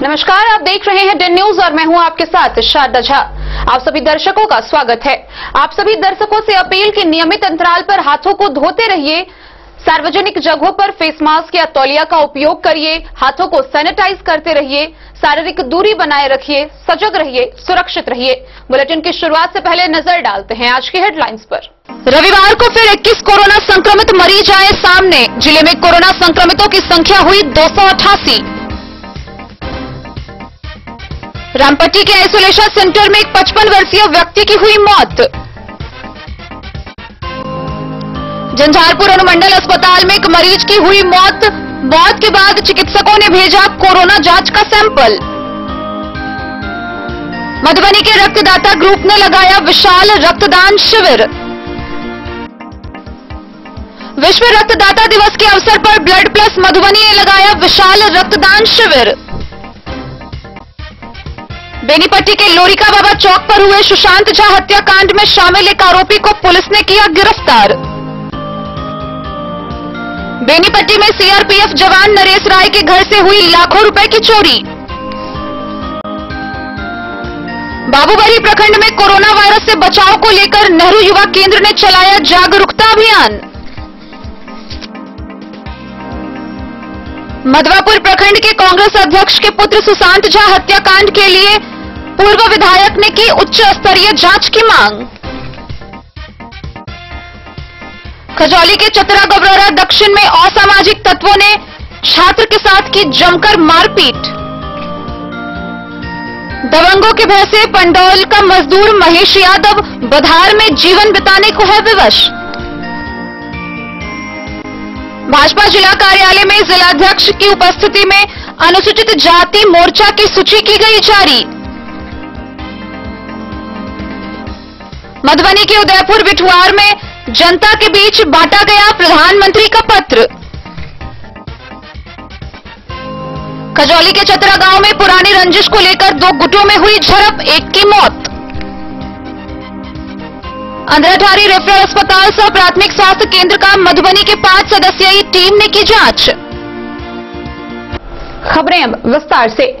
नमस्कार, आप देख रहे हैं डेन न्यूज और मैं हूं आपके साथ शारदा झा। आप सभी दर्शकों का स्वागत है। आप सभी दर्शकों से अपील कि नियमित अंतराल पर हाथों को धोते रहिए, सार्वजनिक जगहों पर फेस मास्क या तौलिया का उपयोग करिए, हाथों को सैनिटाइज करते रहिए, शारीरिक दूरी बनाए रखिए, सजग रहिए, सुरक्षित रहिए। बुलेटिन की शुरुआत से पहले नजर डालते हैं आज की हेडलाइंस पर। रविवार को फिर 21 कोरोना संक्रमित मरीज आए सामने। जिले में कोरोना संक्रमितों की संख्या हुई 288। रामपट्टी के आइसोलेशन सेंटर में एक 55 वर्षीय व्यक्ति की हुई मौत। झंझारपुर अनुमंडल अस्पताल में एक मरीज की हुई मौत। मौत के बाद चिकित्सकों ने भेजा कोरोना जांच का सैंपल। मधुबनी के रक्तदाता ग्रुप ने लगाया विशाल रक्तदान शिविर। विश्व रक्तदाता दिवस के अवसर पर ब्लड प्लस मधुबनी ने लगाया विशाल रक्तदान शिविर। बेनीपट्टी के लोरिका बाबा चौक पर हुए सुशांत झा हत्याकांड में शामिल एक आरोपी को पुलिस ने किया गिरफ्तार। बेनीपट्टी में सीआरपीएफ जवान नरेश राय के घर से हुई लाखों रुपए की चोरी। बाबूबरी प्रखंड में कोरोना वायरस से बचाव को लेकर नेहरू युवा केंद्र ने चलाया जागरूकता अभियान। मधवापुर प्रखंड के कांग्रेस अध्यक्ष के पुत्र सुशांत झा हत्याकांड के लिए पूर्व विधायक ने की उच्च स्तरीय जांच की मांग। खजौली के चतरा गबरोरा दक्षिण में असामाजिक तत्वों ने छात्र के साथ की जमकर मारपीट। दबंगों के भय से पंडौल का मजदूर महेश यादव बधार में जीवन बिताने को है विवश। भाजपा जिला कार्यालय में जिलाध्यक्ष की उपस्थिति में अनुसूचित जाति मोर्चा की सूची की गई जारी। मधुबनी के उदयपुर बिठुआर में जनता के बीच बांटा गया प्रधानमंत्री का पत्र। खजौली के चतरा गांव में पुरानी रंजिश को लेकर 2 गुटों में हुई झड़प, एक की मौत। अंधराठारी रेफरल अस्पताल सह प्राथमिक स्वास्थ्य केंद्र का मधुबनी के 5 सदस्यीय टीम ने की जांच। खबरें अब विस्तार से।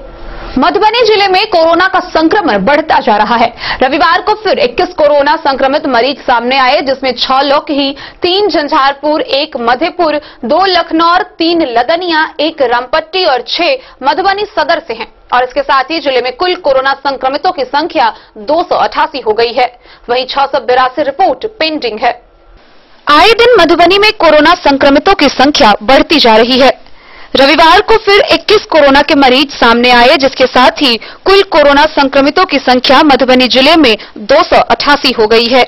मधुबनी जिले में कोरोना का संक्रमण बढ़ता जा रहा है। रविवार को फिर 21 कोरोना संक्रमित मरीज सामने आए, जिसमें 6 लोग ही 3 झंझारपुर, 1 मधेपुर, 2 लखनौर, 3 लदनिया, 1 रामपट्टी और 6 मधुबनी सदर से हैं। और इसके साथ ही जिले में कुल कोरोना संक्रमितों की संख्या 288 हो गई है। वहीं 682 रिपोर्ट पेंडिंग है। आए दिन मधुबनी में कोरोना संक्रमितों की संख्या बढ़ती जा रही है। रविवार को फिर 21 कोरोना के मरीज सामने आए, जिसके साथ ही कुल कोरोना संक्रमितों की संख्या मधुबनी जिले में 288 हो गई है।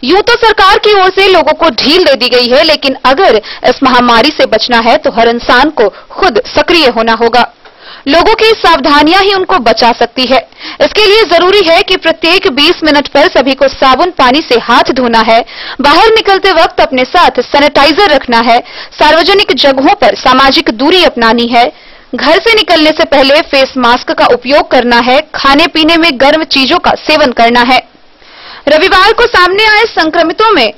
यूं तो सरकार की ओर से लोगों को ढील दे दी गई है, लेकिन अगर इस महामारी से बचना है तो हर इंसान को खुद सक्रिय होना होगा। लोगों की सावधानियां ही उनको बचा सकती है। इसके लिए जरूरी है कि प्रत्येक 20 मिनट पर सभी को साबुन पानी से हाथ धोना है, बाहर निकलते वक्त अपने साथ सैनिटाइजर रखना है, सार्वजनिक जगहों पर सामाजिक दूरी अपनानी है, घर से निकलने से पहले फेस मास्क का उपयोग करना है, खाने पीने में गर्म चीजों का सेवन करना है। रविवार को सामने आए संक्रमितों में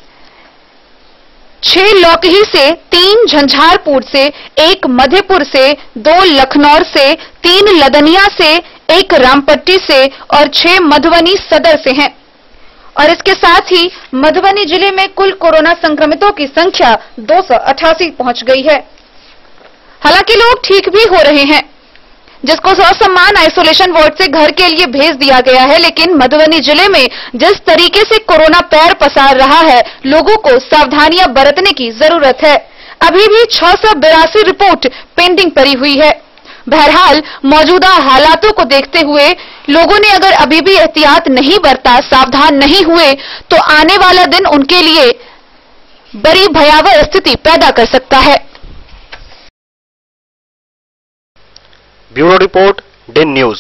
6 लौकही से, 3 झंझारपुर से, 1 मधेपुर से, 2 लखनौर से, 3 लदनिया से, 1 रामपट्टी से और 6 मधुबनी सदर से हैं। और इसके साथ ही मधुबनी जिले में कुल कोरोना संक्रमितों की संख्या 288 पहुंच गई है। हालांकि लोग ठीक भी हो रहे हैं, जिसको ससम्मान आइसोलेशन वार्ड से घर के लिए भेज दिया गया है। लेकिन मधुबनी जिले में जिस तरीके से कोरोना पैर पसार रहा है, लोगों को सावधानियां बरतने की जरूरत है। अभी भी 682 रिपोर्ट पेंडिंग पड़ी हुई है। बहरहाल मौजूदा हालातों को देखते हुए लोगों ने अगर अभी भी एहतियात नहीं बरता, सावधान नहीं हुए, तो आने वाला दिन उनके लिए बड़ी भयावह स्थिति पैदा कर सकता है। Bureau report, Den news.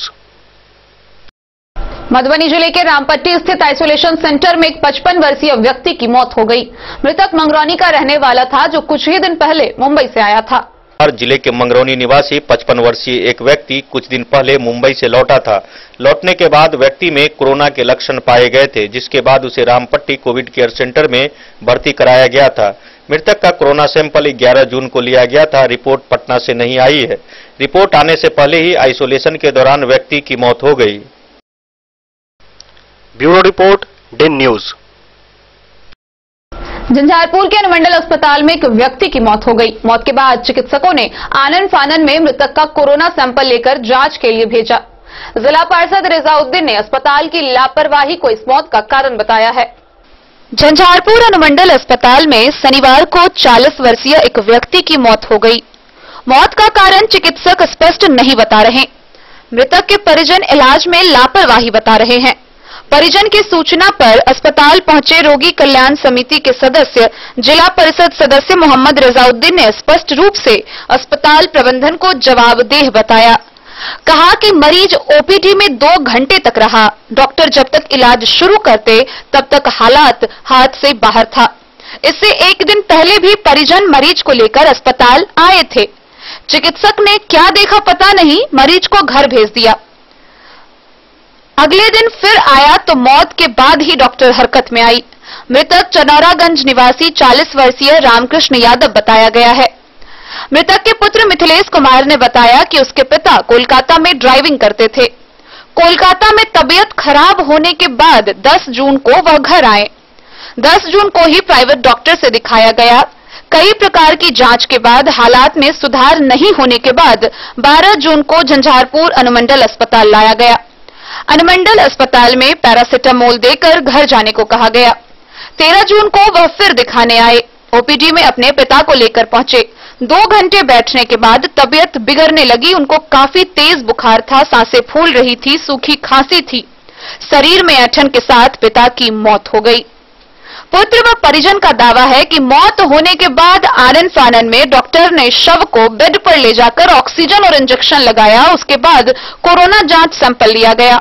Madhubani जिले के रामपट्टी स्थित आइसोलेशन सेंटर में एक 55 वर्षीय व्यक्ति की मौत हो गई। मृतक मंगरौनी का रहने वाला था, जो कुछ ही दिन पहले मुंबई से आया था। जिले के मंगरौनी निवासी 55 वर्षीय एक व्यक्ति कुछ दिन पहले मुंबई से लौटा था। लौटने के बाद व्यक्ति में कोरोना के लक्षण पाए गए थे, जिसके बाद उसे रामपट्टी कोविड केयर सेंटर में भर्ती कराया गया था। मृतक का कोरोना सैंपल 11 जून को लिया गया था। रिपोर्ट पटना से नहीं आई है। रिपोर्ट आने से पहले ही आइसोलेशन के दौरान व्यक्ति की मौत हो गई। Bureau report, Den news. Jhanjharpur के अनुमंडल अस्पताल में एक व्यक्ति की मौत हो गई। मौत के बाद चिकित्सकों ने आनन फानन में मृतक का कोरोना सैंपल लेकर जांच के लिए भेजा। जिला पार्षद रिजाउद्दीन ने अस्पताल की लापरवाही को इस मौत का कारण बताया है। झंझारपुर अनुमंडल अस्पताल में शनिवार को 40 वर्षीय एक व्यक्ति की मौत हो गई। मौत का कारण चिकित्सक स्पष्ट नहीं बता रहे। मृतक के परिजन इलाज में लापरवाही बता रहे हैं। परिजन की सूचना पर अस्पताल पहुंचे रोगी कल्याण समिति के सदस्य जिला परिषद सदस्य मोहम्मद रिजाउद्दीन ने स्पष्ट रूप से अस्पताल प्रबंधन को जवाबदेह बताया। कहा कि मरीज ओपीडी में 2 घंटे तक रहा। डॉक्टर जब तक इलाज शुरू करते तब तक हालात हाथ से बाहर था। इससे एक दिन पहले भी परिजन मरीज को लेकर अस्पताल आए थे। चिकित्सक ने क्या देखा पता नहीं, मरीज को घर भेज दिया। अगले दिन फिर आया तो मौत के बाद ही डॉक्टर हरकत में आई। मृतक चनौरागंज निवासी 40 वर्षीय रामकृष्ण यादव बताया गया है। मृतक के पुत्र मिथिलेश कुमार ने बताया कि उसके पिता कोलकाता में ड्राइविंग करते थे। कोलकाता में तबीयत खराब होने के बाद 10 जून को वह घर आए। 10 जून को ही प्राइवेट डॉक्टर से दिखाया गया। कई प्रकार की जांच के बाद हालात में सुधार नहीं होने के बाद 12 जून को झंझारपुर अनुमंडल अस्पताल लाया गया। अनुमंडल अस्पताल में पैरासिटामोल देकर घर जाने को कहा गया। 13 जून को वह फिर दिखाने आए। ओपीडी में अपने पिता को लेकर पहुंचे। 2 घंटे बैठने के बाद तबीयत बिगड़ने लगी। उनको काफी तेज बुखार था, सांसें फूल रही थी, सूखी खांसी थी। शरीर में ऐंठन के साथ पिता की मौत हो गई। पुत्र व परिजन का दावा है कि मौत होने के बाद आनन फानन में डॉक्टर ने शव को बेड पर ले जाकर ऑक्सीजन और इंजेक्शन लगाया। उसके बाद कोरोना जांच सैंपल लिया गया।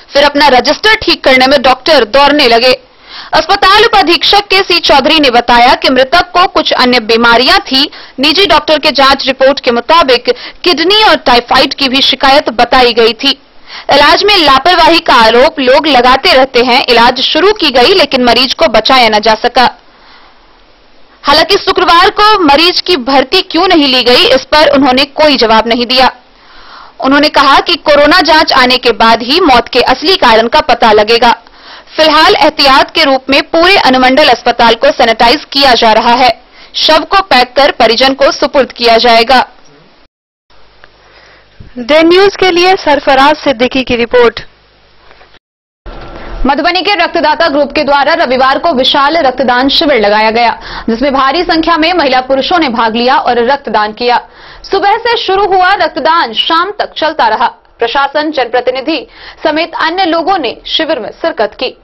फिर अपना रजिस्टर ठीक करने में डॉक्टर दौड़ने लगे। अस्पताल उपाधीक्षक के सी चौधरी ने बताया कि मृतक को कुछ अन्य बीमारियां थी। निजी डॉक्टर के जांच रिपोर्ट के मुताबिक किडनी और टाइफाइड की भी शिकायत बताई गई थी। इलाज में लापरवाही का आरोप लोग लगाते रहते हैं। इलाज शुरू की गई लेकिन मरीज को बचाया न जा सका। हालांकि शुक्रवार को मरीज की भर्ती क्यों नहीं ली गई, इस पर उन्होंने कोई जवाब नहीं दिया। उन्होंने कहा कि कोरोना जांच आने के बाद ही मौत के असली कारण का पता लगेगा। फिलहाल एहतियात के रूप में पूरे अनुमंडल अस्पताल को सैनिटाइज किया जा रहा है। शव को पैक कर परिजन को सुपुर्द किया जाएगा। डेन न्यूज के लिए सरफराज सिद्दीकी की रिपोर्ट। मधुबनी के रक्तदाता ग्रुप के द्वारा रविवार को विशाल रक्तदान शिविर लगाया गया, जिसमें भारी संख्या में महिला पुरुषों ने भाग लिया और रक्तदान किया। सुबह से शुरू हुआ रक्तदान शाम तक चलता रहा। प्रशासन, जनप्रतिनिधि समेत अन्य लोगों ने शिविर में शिरकत की।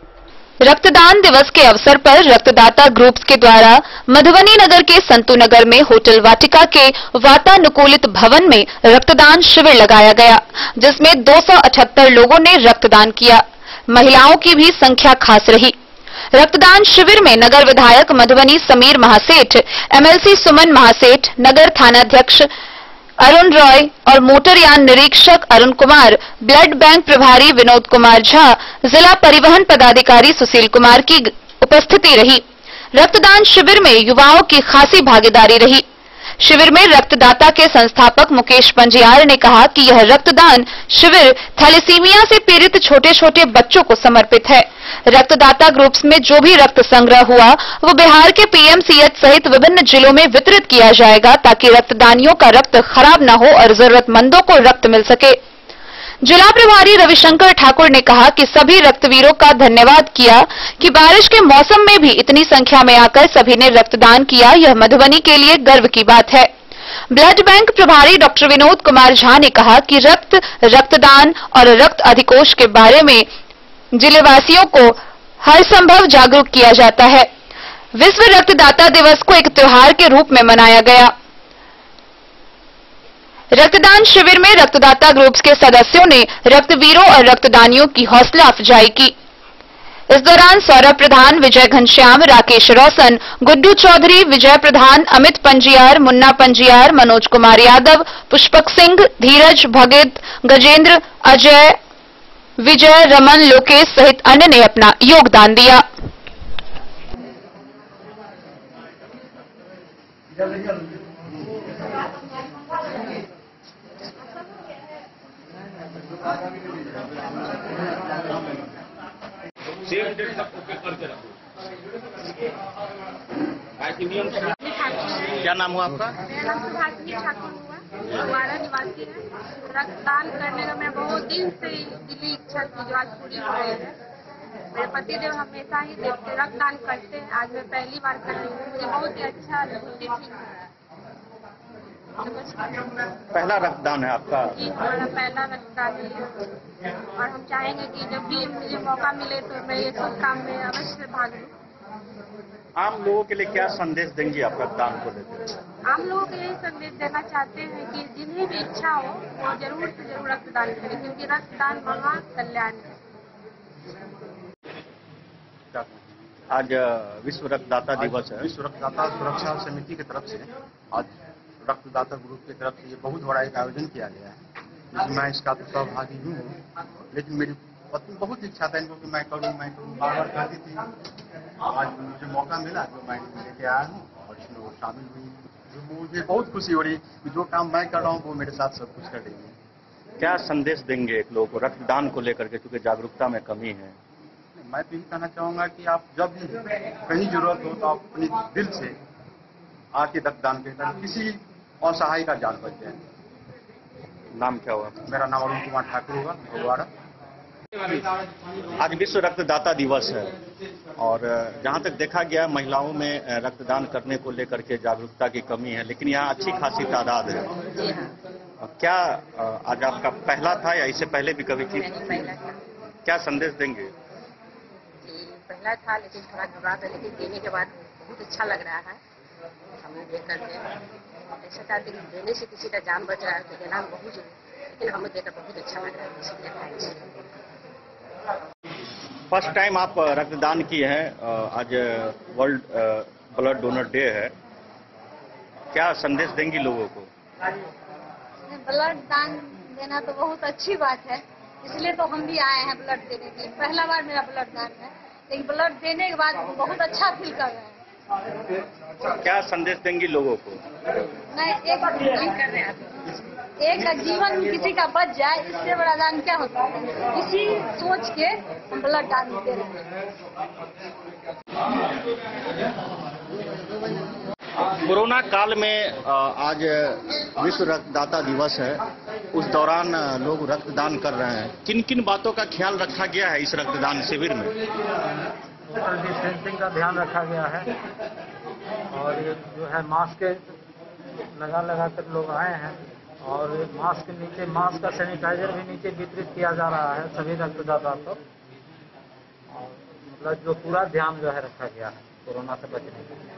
रक्तदान दिवस के अवसर पर रक्तदाता ग्रुप्स के द्वारा मधुबनी नगर के संतू नगर में होटल वाटिका के वातानुकूलित भवन में रक्तदान शिविर लगाया गया, जिसमें 278 लोगों ने रक्तदान किया। महिलाओं की भी संख्या खास रही। रक्तदान शिविर में नगर विधायक मधुबनी समीर महासेठ, एमएलसी सुमन महासेठ, नगर थानाध्यक्ष अरुण रॉय और मोटरयान निरीक्षक अरुण कुमार, ब्लड बैंक प्रभारी विनोद कुमार झा, जिला परिवहन पदाधिकारी सुशील कुमार की उपस्थिति रही। रक्तदान शिविर में युवाओं की खासी भागीदारी रही। शिविर में रक्तदाता के संस्थापक मुकेश पंजियार ने कहा कि यह रक्तदान शिविर थैलेसीमिया से पीड़ित छोटे छोटे बच्चों को समर्पित है। रक्तदाता ग्रुप्स में जो भी रक्त संग्रह हुआ वो बिहार के पीएमसीएच सहित विभिन्न जिलों में वितरित किया जाएगा, ताकि रक्तदानियों का रक्त खराब न हो और जरूरतमंदों को रक्त मिल सके। जिला प्रभारी रविशंकर ठाकुर ने कहा कि सभी रक्तवीरों का धन्यवाद किया कि बारिश के मौसम में भी इतनी संख्या में आकर सभी ने रक्तदान किया। यह मधुबनी के लिए गर्व की बात है। ब्लड बैंक प्रभारी डॉक्टर विनोद कुमार झा ने कहा कि रक्तदान और रक्त अधिकोष के बारे में जिलेवासियों को हर संभव जागरूक किया जाता है। विश्व रक्तदाता दिवस को एक त्योहार के रूप में मनाया गया। रक्तदान शिविर में रक्तदाता ग्रुप्स के सदस्यों ने रक्तवीरों और रक्तदानियों की हौसला अफजाई की। इस दौरान सौरभ प्रधान, विजय घनश्याम, राकेश रोशन, गुड्डू चौधरी, विजय प्रधान, अमित पंजियार, मुन्ना पंजियार, मनोज कुमार यादव, पुष्पक सिंह, धीरज भगत, गजेंद्र, अजय, विजय, रमन, लोकेश सहित अन्य ने अपना योगदान दिया। सेम डेट तक ओके करके रखो। क्या नाम हुआ आपका? मेरा नाम सुभाषिनी ठाकुर हुआ, हमारा निवासी है। रक्तदान करने का मैं बहुत दिन से दिली इच्छा थी जो आज पूरी हो गई है। मेरे पतिदेव हमेशा ही देते रक्तदान करते हैं, आज मैं पहली बार कर रही हूँ, मुझे बहुत ही अच्छा अनुभूति थी। पहला रक्तदान है आपका? जी हमारा पहला रक्तदान है और हम चाहेंगे कि जब भी मुझे मौका मिले तो मैं ये सब काम में अवश्य भाग लूँ। आम लोगों के लिए क्या संदेश देंगी आप रक्तदान को लेकर? आम लोगों को यही संदेश देना चाहते हैं कि जिन्हें भी इच्छा हो वो जरूर से जरूर रक्तदान करें, क्योंकि रक्तदान महाकल्याण है। आज विश्व रक्तदाता दिवस है। विश्व रक्तदाता सुरक्षा समिति की तरफ से आज रक्तदाता ग्रुप की तरफ से ये बहुत बड़ा एक आयोजन किया गया है, जिसमें मैं इसका तो सहभागी हूँ, लेकिन मेरी पत्नी बहुत इच्छा था इनको कि मैं करूँ बार बार कहती थी। आज मुझे मौका मिला जो मैं लेके आया हूँ और इसमें वो शामिल हुई। मुझे बहुत खुशी हो रही कि जो काम मैं कर रहा हूँ वो मेरे साथ सब कुछ कर रही है। क्या संदेश देंगे एक लोगों को रक्तदान को लेकर के, क्योंकि जागरूकता में कमी है? मैं तो यही कहना चाहूँगा कि आप जब भी कहीं जरूरत हो तो आप अपने दिल से आके रक्तदान करें, किसी असहाय का जान बच जाए। नाम क्या हुआ? मेरा नाम अरुण कुमार ठाकुर हुआ, भगवाड़ा। आज विश्व रक्तदाता दिवस है और जहां तक देखा गया महिलाओं में रक्तदान करने को लेकर के जागरूकता की कमी है, लेकिन यहाँ अच्छी खासी तादाद है। जी हाँ, क्या आज आपका पहला था या इससे पहले भी कभी थी? पहला था क्या संदेश देंगे? जी, पहला था लेकिन थोड़ा घबरा था, लेकिन देने के बाद बहुत अच्छा लग रहा है। हमें देख करके ऐसा चाहते कि देने से किसी का जान बच रहा है तो देना बहुत जरूरी, लेकिन हमें देकर बहुत अच्छा लग रहा है। इसलिए फर्स्ट टाइम आप रक्तदान किए हैं, आज वर्ल्ड ब्लड डोनर डे है, क्या संदेश देंगी लोगों को? ब्लड दान देना तो बहुत अच्छी बात है, इसलिए तो हम भी आए हैं ब्लड देने के लिए। पहला बार मेरा ब्लड दान है, लेकिन ब्लड देने के बाद बहुत अच्छा फील कर रहे हैं। क्या संदेश देंगी लोगों को? मैं एक का जीवन किसी का बच जाए, इससे बड़ा दान क्या होता है। इसी सोच के हम ब्लड दान दे रहे हैं। कोरोना काल में आज विश्व रक्तदाता दिवस है, उस दौरान लोग रक्तदान कर रहे हैं। किन किन बातों का ख्याल रखा गया है इस रक्तदान शिविर में? सोशल डिस्टेंसिंग का ध्यान रखा गया है और ये जो है मास्क लगा कर लोग आए हैं और मास्क के नीचे मास्क का सैनिटाइजर भी नीचे वितरित किया जा रहा है सभी रक्तदाता को। और मतलब जो पूरा ध्यान जो है रखा गया है कोरोना से बचने के लिए।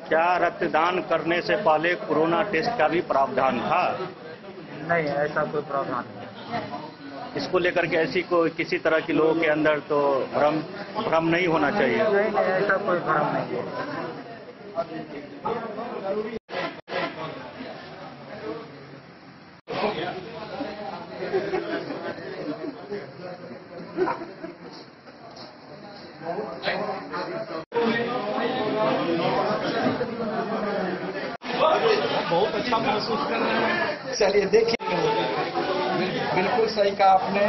क्या रक्तदान करने से पहले कोरोना टेस्ट का भी प्रावधान था? नहीं, ऐसा कोई प्रावधान नहीं। इसको लेकर के ऐसी कोई किसी तरह के लोगों के अंदर तो भ्रम नहीं होना चाहिए। नहीं, ऐसा कोई भ्रम नहीं है। बहुत अच्छा महसूस कर रहे हैं। चलिए देखिए, बिल्कुल सही कहा आपने।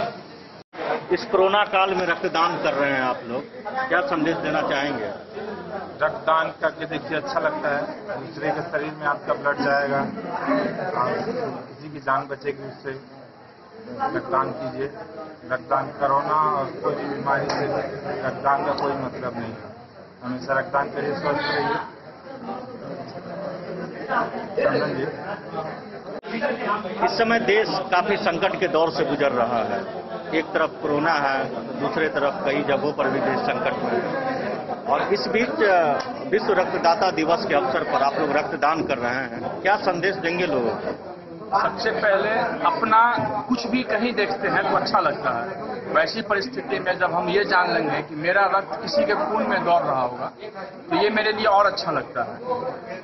इस कोरोना काल में रक्तदान कर रहे हैं आप लोग, क्या संदेश देना चाहेंगे? रक्तदान करके देखिए अच्छा लगता है, दूसरे के शरीर में आपका ब्लड जाएगा, किसी की जान बचेगी उससे। रक्तदान कीजिए। रक्तदान कोरोना और कोई भी बीमारी से रक्तदान का कोई मतलब नहीं है। हमेशा रक्तदान करिए, स्वस्थ रहिए। इस समय देश काफी संकट के दौर से गुजर रहा है। एक तरफ कोरोना है, दूसरे तरफ कई जगहों पर भी देश संकट में है और इस बीच विश्व रक्तदाता दिवस के अवसर पर आप लोग रक्तदान कर रहे हैं, क्या संदेश देंगे लोगों को? सबसे पहले अपना कुछ भी कहीं देखते हैं तो अच्छा लगता है। वैसी परिस्थिति में जब हम ये जान लेंगे कि मेरा रक्त किसी के खून में दौड़ रहा होगा तो ये मेरे लिए और अच्छा लगता है।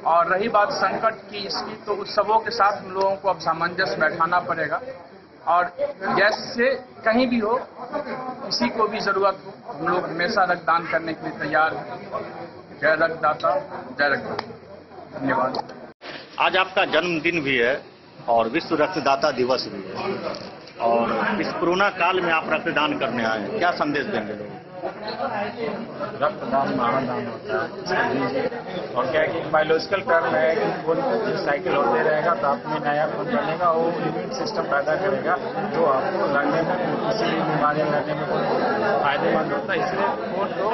और रही बात संकट की इसकी, तो उत्सवों के साथ हम लोगों को अब सामंजस्य बैठाना पड़ेगा और जैसे कहीं भी हो, किसी को भी जरूरत हो, हम लोग हमेशा रक्तदान करने के लिए तैयार हैं। जय रक्तदाता जय रक्तदाता। धन्यवाद। आज आपका जन्मदिन भी है और विश्व रक्तदाता दिवस भी है, और इस कोरोना काल में आप रक्तदान करने आए हैं, क्या संदेश देंगे लोग? रक्तदान महादान होता है और क्या है कि बायोलॉजिकल टर्म है कि खून साइकिल होते रहेगा तो आप में नया खून बनेगा, वो इम्यून सिस्टम पैदा करेगा जो आपको लड़ने में किसी भी बीमारी लड़ने में फायदेमंद होता है। इसलिए खून को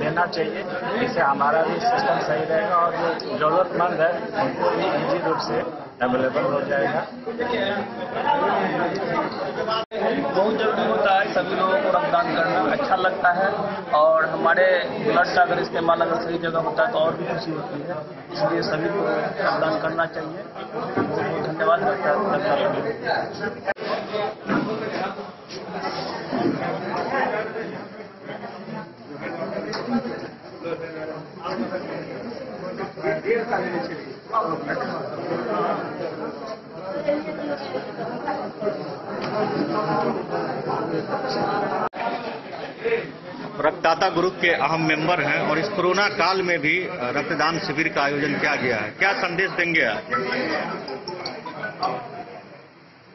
देना चाहिए, इससे हमारा भी सिस्टम सही रहेगा और जो जरूरतमंद है उनको भी ईजी रूप से अवेलेबल हो जाएगा। बहुत जरूरी होता है सभी लोगों को रक्तदान करना, अच्छा लगता है और हमारे ब्लड का अगर इस्तेमाल अगर सही जगह होता है तो और भी खुशी होती है, इसलिए सभी को रक्तदान करना चाहिए। बहुत बहुत धन्यवाद रक्तदाता। रक्तदाता ग्रुप के अहम मेंबर हैं और इस कोरोना काल में भी रक्तदान शिविर का आयोजन किया गया है, क्या संदेश देंगे आप?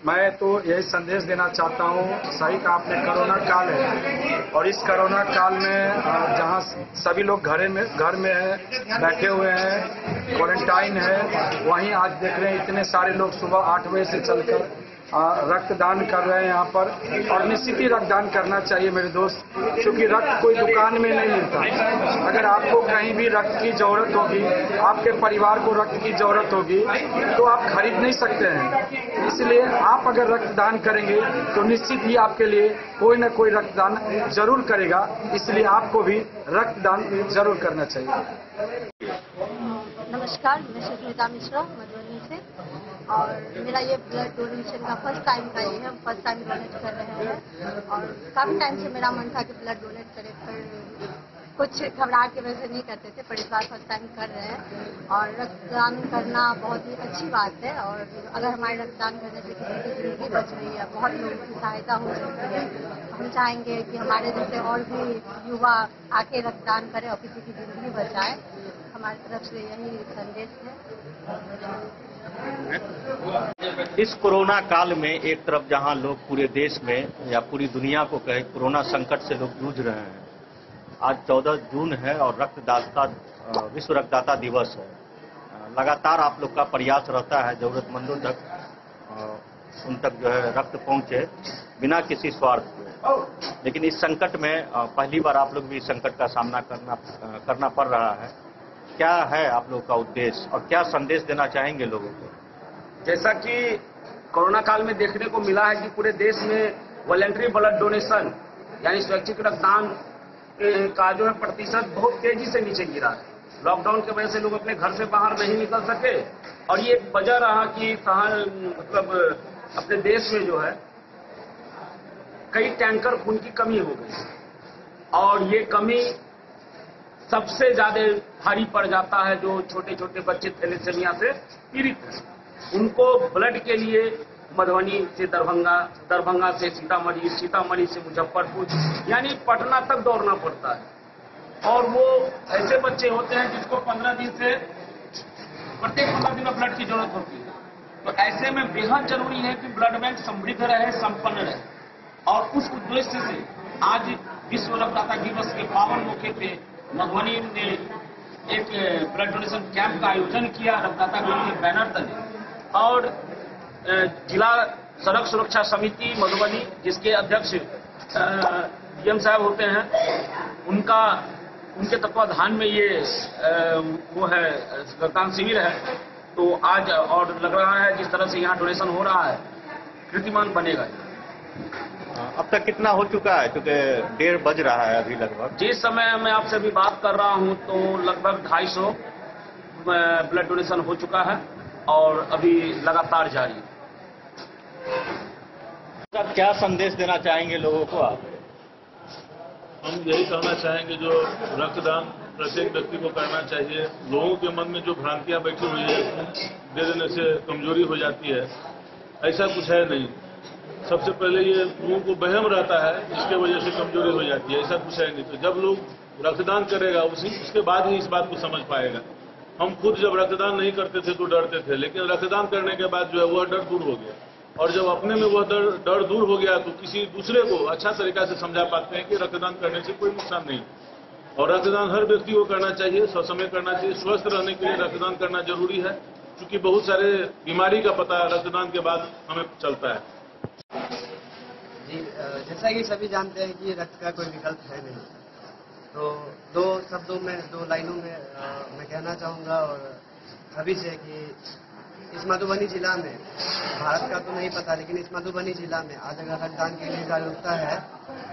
मैं तो यही संदेश देना चाहता हूँ, सही कहा आपने, कोरोना काल है और इस कोरोना काल में जहाँ सभी लोग घर में है, बैठे हुए हैं, क्वारंटाइन है, वहीं आज देख रहे हैं इतने सारे लोग सुबह 8 बजे से चलकर रक्तदान कर रहे हैं यहाँ पर, और निश्चित ही रक्तदान करना चाहिए मेरे दोस्त, क्योंकि रक्त कोई दुकान में नहीं मिलता। अगर आपको कहीं भी रक्त की जरूरत होगी, आपके परिवार को रक्त की जरूरत होगी तो आप खरीद नहीं सकते हैं। इसलिए आप अगर रक्तदान करेंगे तो निश्चित ही आपके लिए कोई न कोई रक्तदान जरूर करेगा, इसलिए आपको भी रक्तदान जरूर करना चाहिए। नमस्कार, मैं सुष्मिता मिश्रा मधुबनी से, और मेरा ये ब्लड डोनेशन का फर्स्ट टाइम का ये है, हम फर्स्ट टाइम डोनेट कर रहे हैं और काफ़ी टाइम से मेरा मन था कि ब्लड डोनेट करें, पर कुछ घबराहट की वजह से नहीं करते थे, पर इस बार फर्स्ट टाइम कर रहे हैं और रक्तदान करना बहुत ही अच्छी बात है। और अगर हमारे रक्तदान करने से किसी की जिंदगी बच रही है, बहुत लोगों की सहायता हो रही है, हम चाहेंगे कि हमारे जैसे और भी युवा आके रक्तदान करें और किसी की जिंदगी बचाए। हमारी तरफ से यही संदेश है। इस कोरोना काल में एक तरफ जहां लोग पूरे देश में या पूरी दुनिया को कहे कोरोना संकट से लोग जूझ रहे हैं, आज 14 जून है और विश्व रक्तदाता दिवस है। लगातार आप लोग का प्रयास रहता है जरूरतमंदों तक उन तक जो है रक्त पहुंचे बिना किसी स्वार्थ के, लेकिन इस संकट में पहली बार आप लोग भी इस संकट का सामना करना पड़ रहा है। क्या है आप लोग का उद्देश्य और क्या संदेश देना चाहेंगे लोगों को? जैसा कि कोरोना काल में देखने को मिला है कि पूरे देश में वॉलंटरी ब्लड डोनेशन यानी स्वैच्छिक रक्तदान का जो है प्रतिशत बहुत तेजी से नीचे गिरा है। लॉकडाउन की वजह से लोग अपने घर से बाहर नहीं निकल सके और ये एक वजह रहा कि मतलब अपने देश में जो है कई टैंकर खून की कमी हो गई और ये कमी सबसे ज्यादा भारी पड़ जाता है जो छोटे छोटे बच्चे थैलेसेमिया से पीड़ित हैं। उनको ब्लड के लिए मधुबनी से दरभंगा, दरभंगा से सीतामढ़ी, सीतामढ़ी से मुजफ्फरपुर यानी पटना तक दौड़ना पड़ता है। और वो ऐसे बच्चे होते हैं जिसको 15 दिन से प्रत्येक 15 दिन में ब्लड की जरूरत होती है। तो ऐसे में बेहद जरूरी है कि ब्लड बैंक समृद्ध रहे, संपन्न रहे और उस उद्देश्य से आज विश्व रक्तदाता दिवस के पावन मौके पे मधुबनी ने एक ब्लड डोनेशन कैंप का आयोजन किया रक्तदाता ग्रुप के बैनर तले और जिला सड़क सुरक्षा समिति मधुबनी जिसके अध्यक्ष डीएम साहब होते हैं उनके तत्वाधान में ये वो है रक्तदान शिविर है। तो आज और लग रहा है जिस तरह से यहाँ डोनेशन हो रहा है कीर्तिमान बनेगा। अब तक कितना हो चुका है? क्योंकि 1:30 बज रहा है अभी लगभग। जिस समय मैं आपसे अभी बात कर रहा हूं तो लगभग 250 ब्लड डोनेशन हो चुका है और अभी लगातार जारी है। क्या संदेश देना चाहेंगे लोगों को आप? हम यही कहना चाहेंगे जो रक्तदान प्रत्येक व्यक्ति को करना चाहिए। लोगों के मन में जो भ्रांतियां बैठी हुई है दे देने से कमजोरी हो जाती है, ऐसा कुछ है नहीं। सबसे पहले ये लोगों को वहम रहता है, इसके वजह से कमजोरी हो जाती है। ऐसा कुछ है नहीं। तो जब लोग रक्तदान करेगा उसके बाद ही इस बात को समझ पाएगा। हम खुद जब रक्तदान नहीं करते थे तो डरते थे, लेकिन रक्तदान करने के बाद जो है वह डर दूर हो गया, और जब अपने में वह डर दूर हो गया तो किसी दूसरे को अच्छा तरीका से समझा पाते हैं कि रक्तदान करने से कोई नुकसान नहीं। और रक्तदान हर व्यक्ति को करना चाहिए, ससमय करना चाहिए। स्वस्थ रहने के लिए रक्तदान करना जरूरी है, क्योंकि बहुत सारे बीमारी का पता रक्तदान के बाद हमें चलता है। जी, जैसा कि सभी जानते हैं कि रक्त का कोई विकल्प है नहीं, तो दो शब्दों में, दो लाइनों में मैं कहना चाहूँगा और सभी से कि इस मधुबनी जिला में, भारत का तो नहीं पता, लेकिन इस मधुबनी जिला में आज अगर रक्तदान के लिए जागरूकता है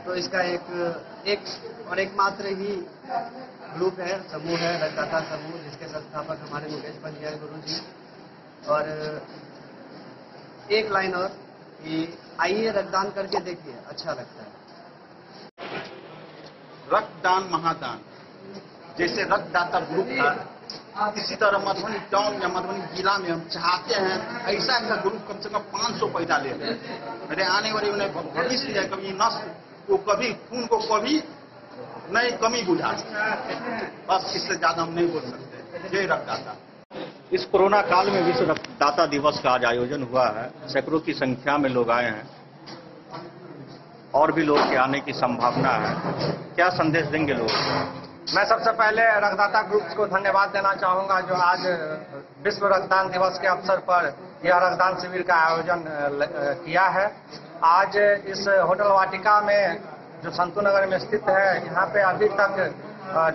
तो इसका एक एकमात्र ही ग्रुप है, समूह है, रक्तदाता समूह, जिसके संस्थापक हमारे मुकेश पंड्या गुरु जी। और एक लाइन और कि आइए रक्तदान करके देखिए, अच्छा लगता है। रक्तदान महादान, जैसे रक्तदाता ग्रुप था, इसी तरह मधुबनी टाउन या मधुबनी जिला में हम चाहते हैं ऐसा ग्रुप कम से कम 500 पैदा ले लें। मेरे आने वाले भविष्य है, कभी नस्ल को, कभी खून को कभी नहीं कमी बुझा सकते। बस इससे ज्यादा हम नहीं बोल सकते। जय रक्तदाता। इस कोरोना काल में विश्व रक्तदाता दिवस का आज आयोजन हुआ है। सैकड़ों की संख्या में लोग आए हैं और भी लोग के आने की संभावना है। क्या संदेश देंगे लोग? मैं सबसे पहले रक्तदाता ग्रुप को धन्यवाद देना चाहूंगा, जो आज विश्व रक्तदान दिवस के अवसर पर यह रक्तदान शिविर का आयोजन किया है। आज इस होटल वाटिका में, जो संतू नगर में स्थित है, यहाँ पे अभी तक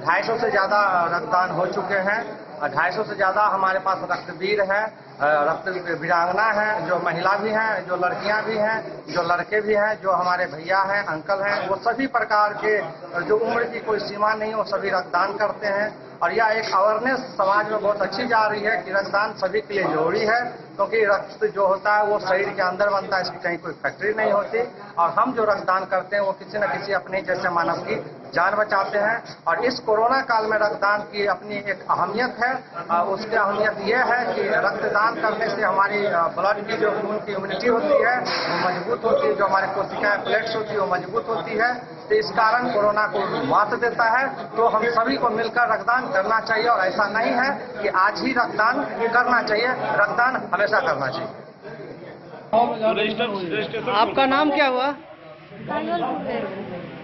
250 से ज्यादा रक्तदान हो चुके हैं। 250 से ज्यादा हमारे पास रक्तवीर हैं, रक्त वीरांगना हैं, जो महिला भी हैं, जो लड़कियां भी हैं, जो लड़के भी हैं, जो हमारे भैया हैं, अंकल हैं, वो सभी प्रकार के, जो उम्र की कोई सीमा नहीं, वो सभी रक्तदान करते हैं। और यह एक अवेयरनेस समाज में बहुत अच्छी जा रही है कि रक्तदान सभी के लिए जरूरी है, क्योंकि रक्त जो होता है वो शरीर के अंदर बनता है, इसकी कहीं कोई फैक्ट्री नहीं होती। और हम जो रक्तदान करते हैं वो किसी न किसी अपने जैसे मानव की जान बचाते हैं। और इस कोरोना काल में रक्तदान की अपनी एक अहमियत है। उसकी अहमियत ये है कि रक्तदान करने से हमारी ब्लड की जो खून की इम्यूनिटी होती है वो मजबूत होती है, जो हमारे कोशिकाएं प्लेट्स होती है वो मजबूत होती है। तो इस कारण कोरोना को मात देता है। तो हम सभी को मिलकर रक्तदान करना चाहिए, और ऐसा नहीं है कि आज ही रक्तदान करना चाहिए, रक्तदान हमेशा करना चाहिए। आपका नाम क्या हुआ?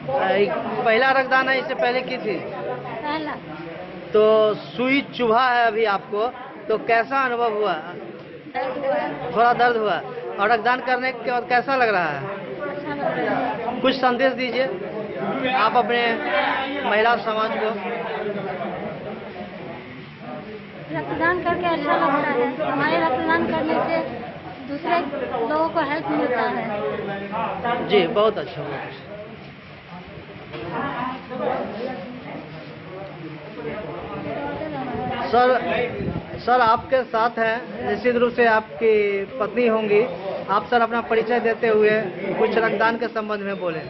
पहला रक्तदान है, इससे पहले की थी? पहला। तो सुई चुभा है अभी आपको, तो कैसा अनुभव हुआ? दर्द हुआ। थोड़ा दर्द हुआ। और रक्तदान करने के बाद कैसा लग रहा है? अच्छा लग रहा है। कुछ संदेश दीजिए आप अपने महिला समाज को। रक्तदान करके अच्छा लगता है। हमारे रक्तदान करने से दूसरे लोगों को हेल्प मिलता है। जी, बहुत अच्छा, बहुत अच्छा। सर आपके साथ हैं, निश्चित रूप से आपकी पत्नी होंगी। आप सर अपना परिचय देते हुए कुछ रक्तदान के संबंध में बोले।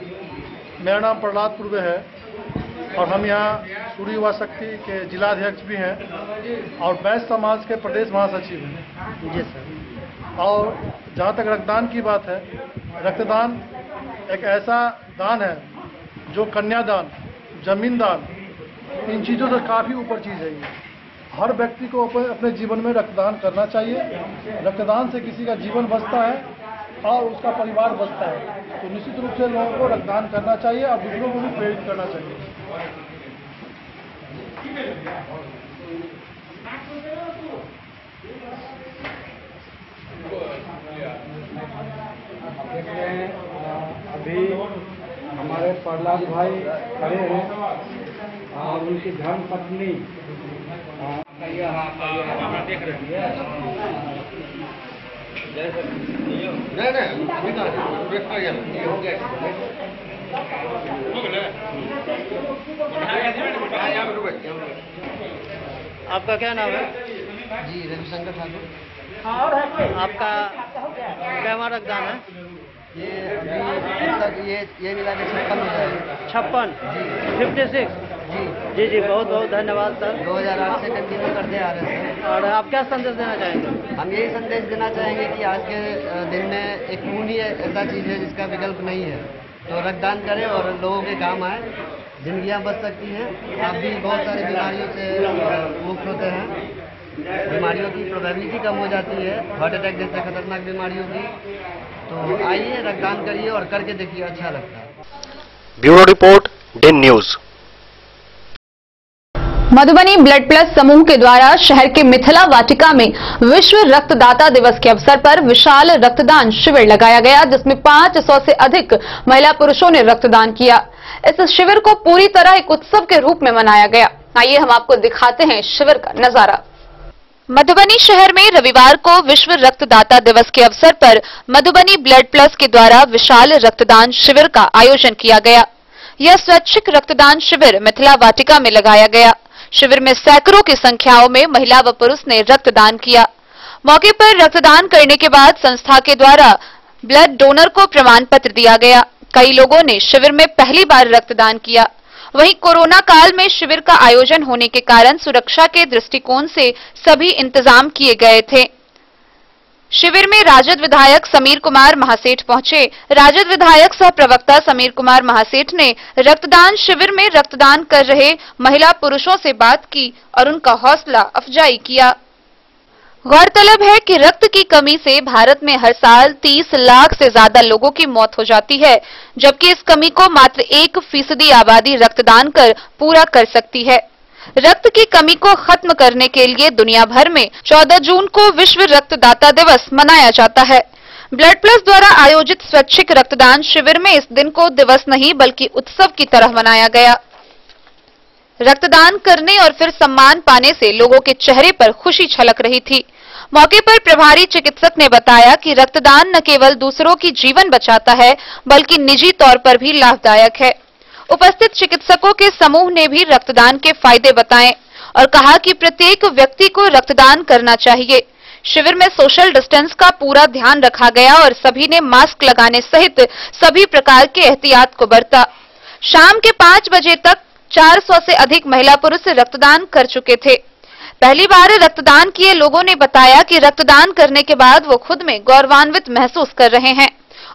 मेरा नाम प्रहलाद पूर्वे है और हम यहाँ सूर्य युवा शक्ति के जिलाध्यक्ष भी हैं और वैश्य समाज के प्रदेश महासचिव हैं। जी सर। और जहाँ तक रक्तदान की बात है, रक्तदान एक ऐसा दान है जो कन्यादान, जमीन दान, इन चीज़ों से काफ़ी ऊपर चीज़ है ये। हर व्यक्ति को अपने जीवन में रक्तदान करना चाहिए। रक्तदान से किसी का जीवन बचता है और उसका परिवार बचता है। तो निश्चित रूप से लोगों को रक्तदान करना चाहिए और दूसरों को भी प्रेरित करना चाहिए। अभी हमारे प्रहलाद भाई खड़े हैं और उनकी धर्म पत्नी देख रही है। आपका क्या नाम है? जी, रविशंकर ठाकुर। आपका क्या रक्तदान है? ये अभी ये मिला के 56 हो जाएगा। 56 जी, 56 जी जी, बहुत बहुत धन्यवाद सर। 2008 से कंटिन्यू करते आ रहे हैं। और आप क्या संदेश देना चाहेंगे? हम यही संदेश देना चाहेंगे कि आज के दिन में एक खून ही ऐसा चीज़ है जिसका विकल्प नहीं है, तो रक्तदान करें और लोगों के काम आए, जिंदगियां बच सकती हैं। आप भी बहुत सारी बीमारियों से मुक्त होते हैं, बीमारियों की प्रोबेबिलिटी कम हो जाती है, हार्ट अटैक जैसे खतरनाक बीमारियों की। तो आइए रक्तदान करिए और करके देखिए, अच्छा लगता है। Bureau report, Den news. Madhubani blood plus समूह के द्वारा शहर के मिथिला वाटिका में विश्व रक्तदाता दिवस के अवसर पर विशाल रक्तदान शिविर लगाया गया, जिसमें 500 से अधिक महिला पुरुषों ने रक्तदान किया। इस शिविर को पूरी तरह एक उत्सव के रूप में मनाया गया। आइए हम आपको दिखाते हैं शिविर का नजारा। मधुबनी शहर में रविवार को विश्व रक्तदाता दिवस के अवसर पर मधुबनी ब्लड प्लस के द्वारा विशाल रक्तदान शिविर का आयोजन किया गया। यह स्वैच्छिक रक्तदान शिविर मिथिला वाटिका में लगाया गया। शिविर में सैकड़ों की संख्याओं में महिला व पुरुष ने रक्तदान किया। मौके पर रक्तदान करने के बाद संस्था के द्वारा ब्लड डोनर को प्रमाण पत्र दिया गया। कई लोगों ने शिविर में पहली बार रक्तदान किया। वहीं कोरोना काल में शिविर का आयोजन होने के कारण सुरक्षा के दृष्टिकोण से सभी इंतजाम किए गए थे। शिविर में राजद विधायक समीर कुमार महासेठ पहुंचे। राजद विधायक सह प्रवक्ता समीर कुमार महासेठ ने रक्तदान शिविर में रक्तदान कर रहे महिला पुरुषों से बात की और उनका हौसला अफजाई किया। गौरतलब है कि रक्त की कमी से भारत में हर साल 30 लाख से ज्यादा लोगों की मौत हो जाती है, जबकि इस कमी को मात्र 1% आबादी रक्तदान कर पूरा कर सकती है। रक्त की कमी को खत्म करने के लिए दुनिया भर में 14 जून को विश्व रक्तदाता दिवस मनाया जाता है। ब्लड प्लस द्वारा आयोजित स्वैच्छिक रक्तदान शिविर में इस दिन को दिवस नहीं बल्कि उत्सव की तरह मनाया गया। रक्तदान करने और फिर सम्मान पाने से लोगों के चेहरे पर खुशी छलक रही थी। मौके पर प्रभारी चिकित्सक ने बताया कि रक्तदान न केवल दूसरों की जीवन बचाता है बल्कि निजी तौर पर भी लाभदायक है। उपस्थित चिकित्सकों के समूह ने भी रक्तदान के फायदे बताए और कहा कि प्रत्येक व्यक्ति को रक्तदान करना चाहिए। शिविर में सोशल डिस्टेंस का पूरा ध्यान रखा गया और सभी ने मास्क लगाने सहित सभी प्रकार के एहतियात को बरता। शाम के 5 बजे तक 400 से अधिक महिला पुरुष रक्तदान कर चुके थे। पहली बार रक्तदान किए लोगों ने बताया कि रक्तदान करने के बाद वो खुद में गौरवान्वित महसूस कर रहे हैं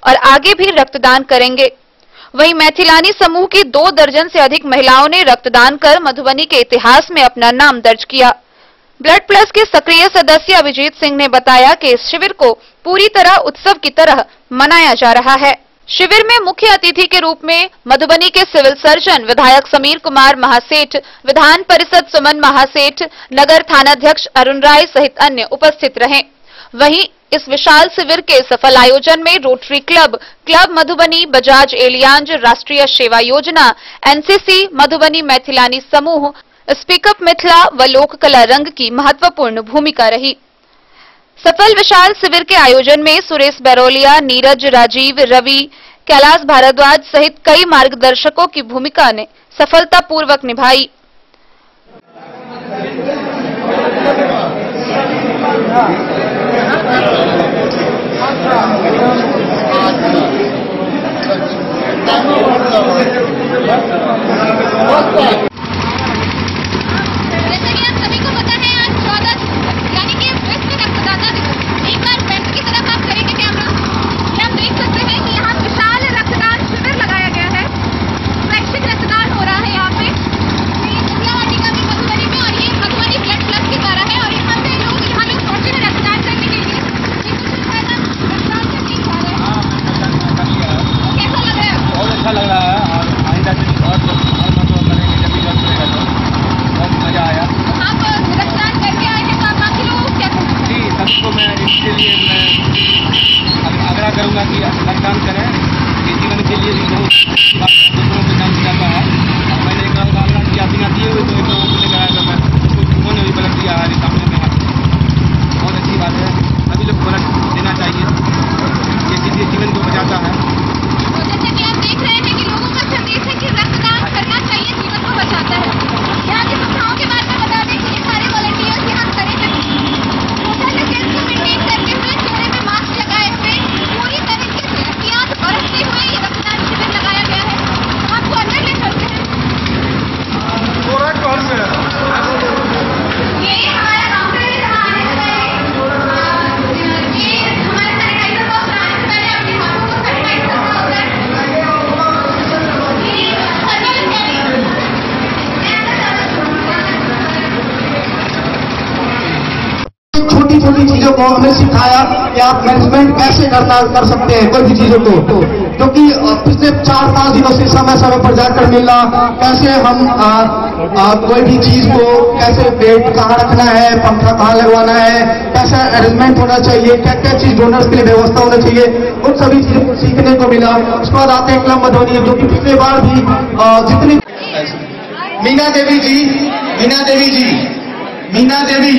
और आगे भी रक्तदान करेंगे। वहीं मैथिलानी समूह की 2 दर्जन से अधिक महिलाओं ने रक्तदान कर मधुबनी के इतिहास में अपना नाम दर्ज किया। ब्लड प्लस के सक्रिय सदस्य अभिजीत सिंह ने बताया कि इस शिविर को पूरी तरह उत्सव की तरह मनाया जा रहा है। शिविर में मुख्य अतिथि के रूप में मधुबनी के सिविल सर्जन विधायक समीर कुमार महासेठ, विधान परिषद सुमन महासेठ, नगर थानाध्यक्ष अरुण राय सहित अन्य उपस्थित रहे। वहीं इस विशाल शिविर के सफल आयोजन में rotary club, club Madhubani, Bajaj Allianz, राष्ट्रीय सेवा योजना, एनसीसी, मधुबनी मैथिलानी समूह, स्पीकअप मिथिला व लोक कला रंग की महत्वपूर्ण भूमिका रही। सफल विशाल शिविर के आयोजन में सुरेश बैरोलिया, नीरज, राजीव, रवि, कैलाश भारद्वाज सहित कई मार्गदर्शकों की भूमिका ने सफलतापूर्वक निभाई। लग रहा है और आइंदा से और भी चीजों को हमें सिखाया कि आप मैनेजमेंट कैसे कर सकते हैं कोई भी चीजों को, क्योंकि पिछले 4-5 दिनों से समय समय पर जाकर मिलना, कैसे हम कोई भी चीज को कैसे बेड कहाँ रखना है, पंखा कहाँ लगवाना है, कैसा अरेंजमेंट होना चाहिए, क्या क्या चीज डोनर्स के लिए व्यवस्था होना चाहिए, उन सभी चीजों को सीखने को मिला। उसके बाद आते हैं क्लब मधुबनी, जो कि पिछले बार भी जितनी मीना देवी जी, मीना देवी जी, मीना देवी,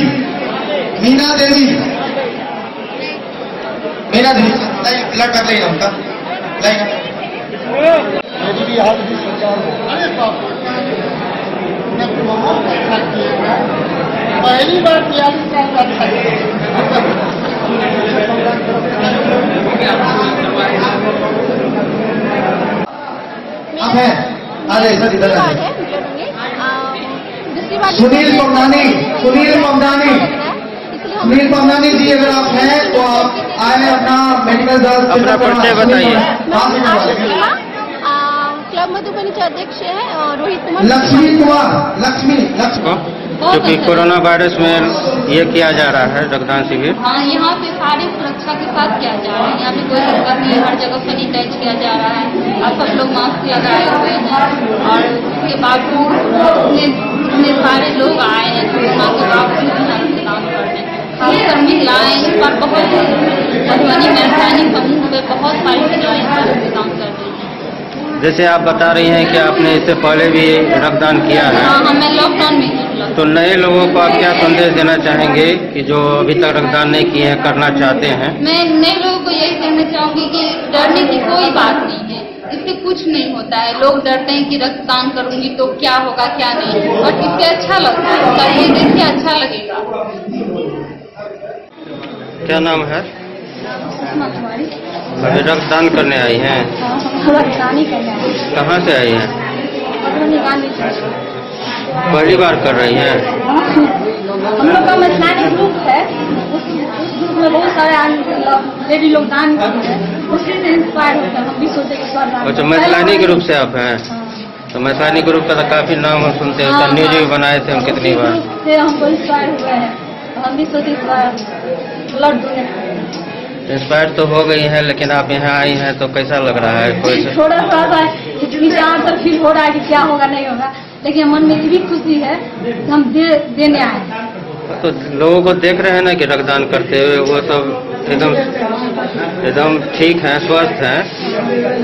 मीना देवी, मीना देवी ब्लड कर लेगा उनका मेरी भी हाथ भी पहली बार तैयारी है। अरे सर इधर सुनील पंगानी, सुनील पंगानी, सुनील पंगानी जी अगर आप हैं तो आप आए अपना मेडिकल अपना परिचय बताइए। क्लब मधुबनी के अध्यक्ष है रोहित कुमार, लक्ष्मी कुमार, लक्ष्मी क्योंकि कोरोना वायरस में ये किया जा रहा है रक्तदान शिविर। हाँ, यहाँ पे सारी सुरक्षा के साथ किया जा रहा है। यहाँ पे कोई दिक्कत नहीं है, हर जगह सैनिटाइज किया जा रहा है और सब लोग मास्क लगाए हुए हैं। और उसके बाद इतने सारे लोग आए हैं कोरोना के बावजूद रक्तदान करने, खासकर महिलाएं इस बार बहुत मधुबनी में सैनिक समूह में बहुत सारी महिलाएं रक्तदान कर रही हैं। जैसे आप बता रही हैं कि आपने इससे पहले भी रक्तदान किया है। हाँ, मैं लॉकडाउन में। तो नए लोगों को आप क्या संदेश देना चाहेंगे कि जो अभी तक रक्तदान नहीं किए हैं, करना चाहते हैं? मैं नए लोगों को यही कहना चाहूंगी कि डरने की कोई बात नहीं है, इससे कुछ नहीं होता है। लोग डरते हैं कि रक्तदान करूंगी तो क्या होगा क्या नहीं, बट इससे अच्छा लगता है, करिए देखिए अच्छा लगेगा। क्या नाम है? अभी रक्तदान करने आई हैं? रक्तदान ही करने आई हैं। कहाँ से आई हैं? पहली बार कर रही हैं? हम लोग का मैथलानी ग्रुप है, उस ग्रुप में बहुत सारे लेडी लोग दान करते हैं, उसी से इंस्पायर होकर हम भी सोचे कि अच्छा, मैथलानी ग्रुप से आप हैं? तो मैथलानी ग्रुप का तो काफी नाम हम सुनते हैं, न्यूज भी बनाए थे हम कितनी बार। से हमको इंस्पायर हुए हैं, हम भी सोचे ब्लड डोनेट करें। इंस्पायर तो हो गई है, लेकिन आप यहाँ आई हैं तो कैसा लग रहा है? कोई थोड़ा सा विचार तो फील हो रहा है कि क्या होगा नहीं होगा, लेकिन मन में ये भी खुशी है कि हम देने आए। तो लोगों को देख रहे हैं ना कि रक्तदान करते हुए, वो सब एकदम ठीक है, स्वस्थ हैं,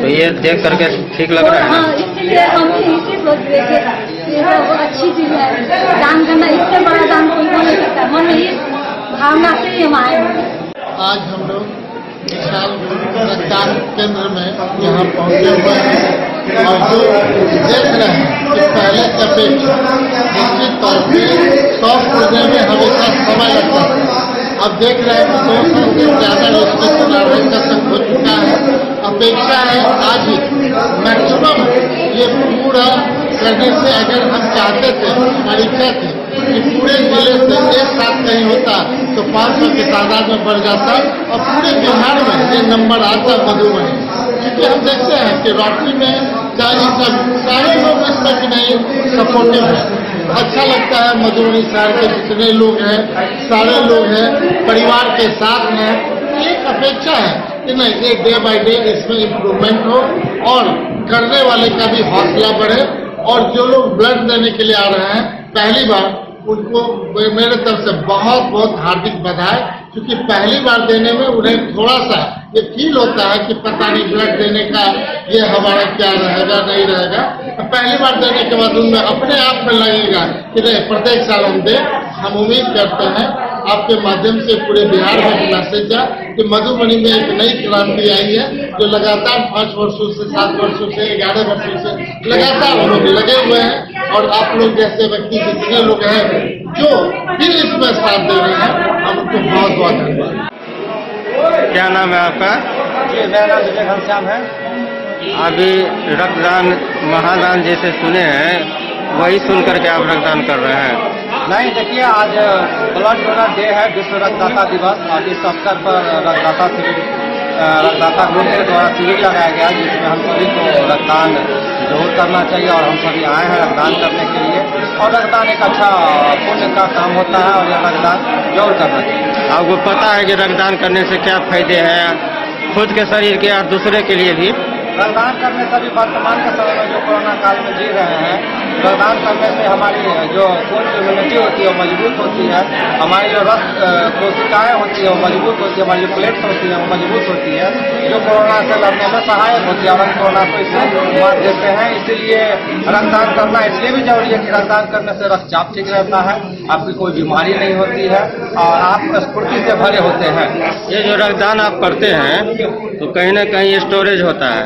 तो ये देख करके ठीक लग रहा है ना? इसलिए हम इसी सोच रहे थे ये बहुत अच्छी चीज है, दान करना, इससे बड़ा दान कोई हो नहीं सकता। मन में इस भावना से ही हम आए। आज हम लोग विशाल रक्तदान केंद्र में यहाँ पहुँचे हुए हैं और जो देख रहे हैं कि पहले की अपेक्षा निश्चित तौर पे 100 खुलने में हमेशा समय लगता है। अब देख रहे हैं 200 से ज्यादा इसमें टूर्नामेंट तक हो चुका है। अपेक्षा है आज ही मैक्सिमम ये पूरा करने से, अगर हम चाहते थे, हमारी इच्छा थी कि पूरे जिले से एक साथ नहीं होता तो 500 की तादाद में बढ़ जाता और पूरे बिहार में ये नंबर आता मधुबनी। क्योंकि हम देखते हैं कि रॉटरी में चाहे सब सारे लोग इस तक नहीं सपोर्टिव है। अच्छा लगता है मधुबनी शहर के जितने लोग हैं, सारे लोग हैं परिवार के साथ में। एक अपेक्षा है कि नहीं, एक डे बाय डे इसमें इम्प्रूवमेंट हो और करने वाले का भी हौसला बढ़े। और जो लोग ब्लड देने के लिए आ रहे हैं पहली बार, उनको मेरे तरफ से बहुत बहुत हार्दिक बधाई, क्योंकि पहली बार देने में उन्हें थोड़ा सा ये फील होता है कि पता नहीं ब्लड देने का ये हमारा क्या रहेगा नहीं रहेगा। तो पहली बार देने के बाद उनमें अपने आप में लगेगा कि नहीं, प्रत्येक साल हम दें। हम उम्मीद करते हैं आपके माध्यम से पूरे बिहार में मैसेज जाए कि मधुबनी में एक नई क्रांति आई है, जो लगातार 5 वर्षों से 7 वर्षों से 11 वर्षों से लगातार हम लोग लगे हुए हैं। और आप लोग जैसे व्यक्ति जितने लोग हैं जो फिर इसमें साथ दे रहे हैं, हम उनको बहुत बहुत धन्यवाद। क्या नाम है आपका? जी, मेरा नाम विजय घनश्याम है। अभी रक्तदान महादान जैसे सुने हैं, वही सुन करके आप रक्तदान कर रहे हैं? नहीं, देखिए आज ब्लड डोनर डे है, विश्व रक्तदाता दिवस, और इस अवसर पर रक्तदाता ग्रुप के द्वारा शिविर लगाया गया, जिसमें हम सभी को रक्तदान जरूर करना चाहिए और हम सभी आए हैं रक्तदान करने के लिए। और रक्तदान एक अच्छा पुण्य का काम होता है और यह रक्तदान जरूर करना चाहिए। आपको पता है कि रक्तदान करने से क्या फायदे हैं खुद के शरीर के और दूसरे के लिए भी। रक्तदान करने से भी वर्तमान के समय में जो कोरोना काल में जी रहे हैं, रक्तदान करने से हमारी जो खून की इम्यूनिटी होती है वो मजबूत होती है, हमारी जो रक्त कोशिकाएं होती है वो मजबूत होती है, हमारी जो प्लेट्स होती है वो मजबूत होती है, जो कोरोना से लड़ने में सहायक होती है और हम कोरोना को इससे मात देते हैं। इसीलिए रक्तदान करना इसलिए भी जरूरी है कि रक्तदान करने से रक्तचाप ठीक रहता है, आपकी कोई बीमारी नहीं होती है और आप स्फूर्ति से भरे होते हैं। ये जो रक्तदान आप करते हैं तो कहीं ना कहीं स्टोरेज होता है,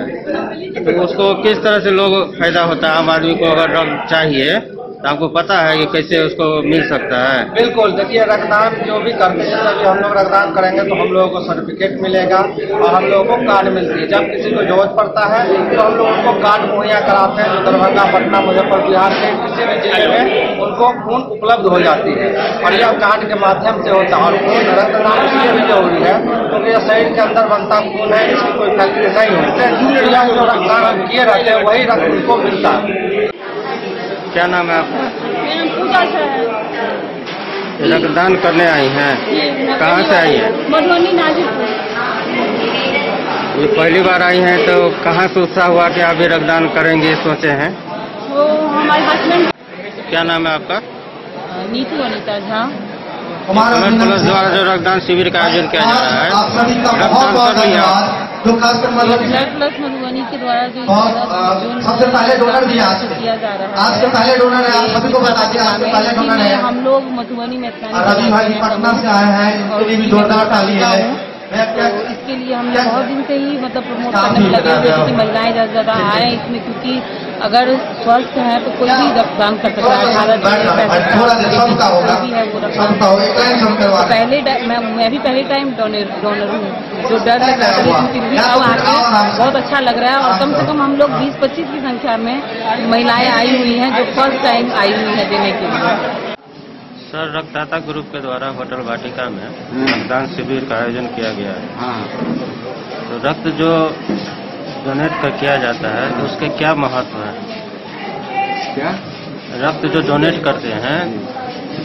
तो उसको किस तरह से लोग फायदा होता है? आम आदमी को अगर रक्त चाहिए तो आपको पता है कि कैसे उसको मिल सकता है? बिल्कुल, देखिए रक्तदान जो भी करते हैं, जब हम लोग रक्तदान करेंगे तो हम लोगों को सर्टिफिकेट मिलेगा और हम लोगों को कार्ड मिलती है। जब किसी को जरूरत पड़ता है तो हम लोग उनको कार्ड मुहैया कराते हैं, जो दरभंगा, पटना, मुजफ्फरपुर, बिहार के किसी भी जिले में उनको खून उपलब्ध हो जाती है और यह कार्ड के माध्यम से होता है। और खून रक्तदान इसलिए भी जरूरी है क्योंकि यह शरीर के अंदर बनता खून है, इसकी कोई फैक्ट्री नहीं होती। यह जो रक्तदान हम किए रहते हैं वही रक्त उनको मिलता है। क्या नाम है आपका? रक्तदान करने आई हैं, कहाँ से आई हैं? मधुबनी नाजिरपुर। ये पहली बार आई हैं तो कहाँ से उत्साह हुआ कि आप भी रक्तदान करेंगे सोचे हैं? वो हमारे हस्बैंड। क्या नाम है आपका? नीतू अनीता झा। पुलिस द्वारा जो रक्तदान शिविर का आयोजन किया जा रहा है, रक्तदान कर लिया ब्लड प्लस मधुबनी के द्वारा जो सबसे पहले डोनर भी आज किया जा रहा है, आज के पहले डोनर है, आप सभी को बता दिया आज के पहले डोनर है। हम लोग मधुबनी में रवि भाई पटना से आए हैं, इनके लिए भी जोरदार ताली है। तो इसके लिए हम बहुत दिन से ही मतलब प्रमोट करने में लगे हुए थे कि महिलाएं ज्यादा आए इसमें, क्योंकि अगर स्वस्थ है तो कोई भी रक्तदान कर सकता है। 18 मैं भी पहले टाइम डोनर हूँ, जो डर लग रहा था लेकिन बहुत अच्छा लग रहा है और कम से कम हम लोग 20-25 की संख्या में महिलाएं आई हुई हैं जो फर्स्ट टाइम आई हुई है देने के लिए। सर, रक्तदाता ग्रुप के द्वारा होटल वाटिका में रक्तदान शिविर का आयोजन किया गया है, तो रक्त जो डोनेट कर किया जाता है तो उसके क्या महत्व है? क्या रक्त जो डोनेट करते हैं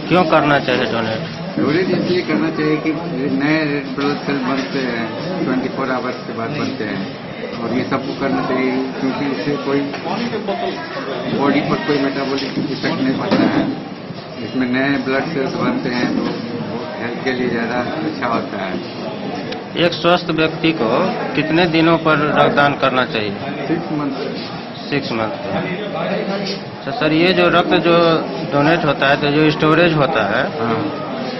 क्यों करना चाहिए डोनेट? डोनेट इसलिए करना चाहिए कि नए रेड ब्लड सेल बनते हैं 24 आवर्स के बाद बनते हैं और ये सबको करना चाहिए क्योंकि इससे कोई बॉडी पर कोई मेटाबॉलिक इफेक्ट नहीं पड़ता है। इसमें नए ब्लड सेल्स बनते हैं तो हेल्थ के लिए ज़्यादा अच्छा होता है। एक स्वस्थ व्यक्ति को कितने दिनों पर रक्तदान करना चाहिए? 6 मंथ तो सर, ये जो रक्त जो डोनेट होता है तो जो स्टोरेज होता है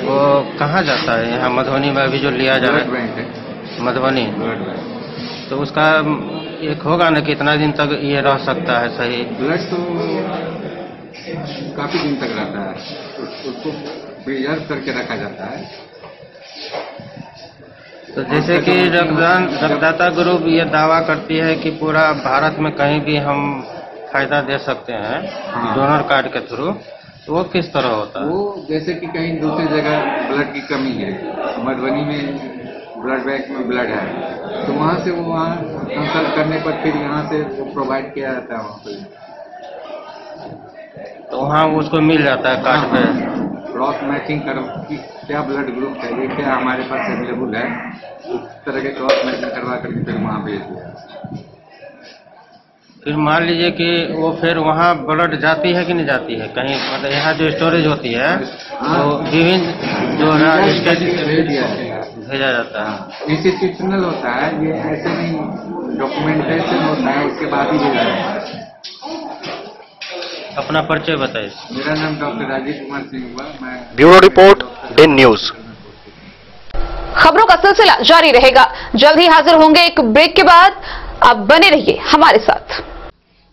वो कहाँ जाता है? यहाँ मधुबनी में अभी जो लिया जा रहा है मधुबनी, तो उसका एक होगा ना कितना दिन तक ये रह सकता है सही? ब्लड तो काफी दिन तक रहता है, उसको प्रिजर्व करके रखा जाता है। तो जैसे कि रक्तदाता ग्रुप ये दावा करती है कि पूरा भारत में कहीं भी हम फायदा दे सकते हैं डोनर कार्ड के थ्रू, तो वो किस तरह होता है? वो जैसे कि कहीं दूसरी जगह ब्लड की कमी है, मधुबनी में ब्लड बैंक में ब्लड है तो वहाँ से वो वहाँ कंसल्ट करने पर फिर यहाँ से वो प्रोवाइड किया जाता है वहाँ पे, तो वहाँ उसको मिल जाता है कार्ड पे। क्रॉस मैचिंग करो कि क्या ब्लड ग्रुप चाहिए, क्या हमारे पास अवेलेबल है, उस तरह के क्रॉस मैचिंग करवा करके फिर वहाँ भेज दिया। फिर मान लीजिए कि वो फिर वहाँ ब्लड जाती है कि नहीं जाती है कहीं, मतलब यहाँ जो स्टोरेज होती है तो विभिन्न जो है भेजा जाता है। इंस्टीट्यूशनल होता है, ये ऐसे नहीं डॉक्यूमेंटेशन होता है उसके बाद ही भेजा जाता है। अपना परिचय बताइए। मेरा नाम डॉक्टर राजीव कुमार सिंह हुआ, मैं ब्यूरो रिपोर्ट डेन न्यूज। खबरों का सिलसिला जारी रहेगा, जल्द ही हाजिर होंगे एक ब्रेक के बाद, आप बने रहिए हमारे साथ।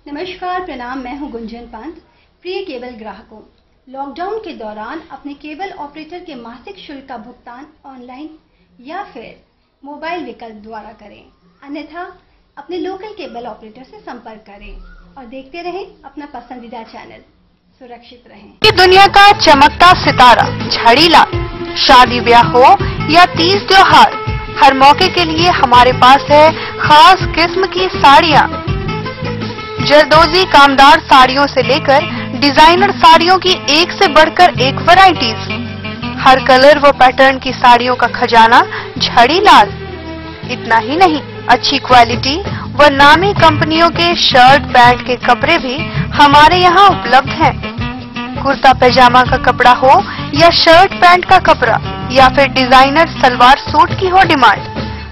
नमस्कार, प्रणाम, मैं हूं गुंजन पंत। प्रिय केबल ग्राहकों, लॉकडाउन के दौरान अपने केबल ऑपरेटर के मासिक शुल्क का भुगतान ऑनलाइन या फिर मोबाइल विकल्प द्वारा करें, अन्यथा अपने लोकल केबल ऑपरेटर से संपर्क करें और देखते रहें अपना पसंदीदा चैनल। सुरक्षित रहें। ये दुनिया का चमकता सितारा झाड़ीला, शादी ब्याह हो या तीज त्योहार, हर मौके के लिए हमारे पास है खास किस्म की साड़ियाँ। जरदोजी कामदार साड़ियों से लेकर डिजाइनर साड़ियों की एक से बढ़कर एक वैरायटीज। हर कलर व पैटर्न की साड़ियों का खजाना झड़ीलाल। इतना ही नहीं, अच्छी क्वालिटी व नामी कंपनियों के शर्ट पैंट के कपड़े भी हमारे यहाँ उपलब्ध हैं। कुर्ता पैजामा का कपड़ा हो या शर्ट पैंट का कपड़ा या फिर डिजाइनर सलवार सूट की हो डिमांड,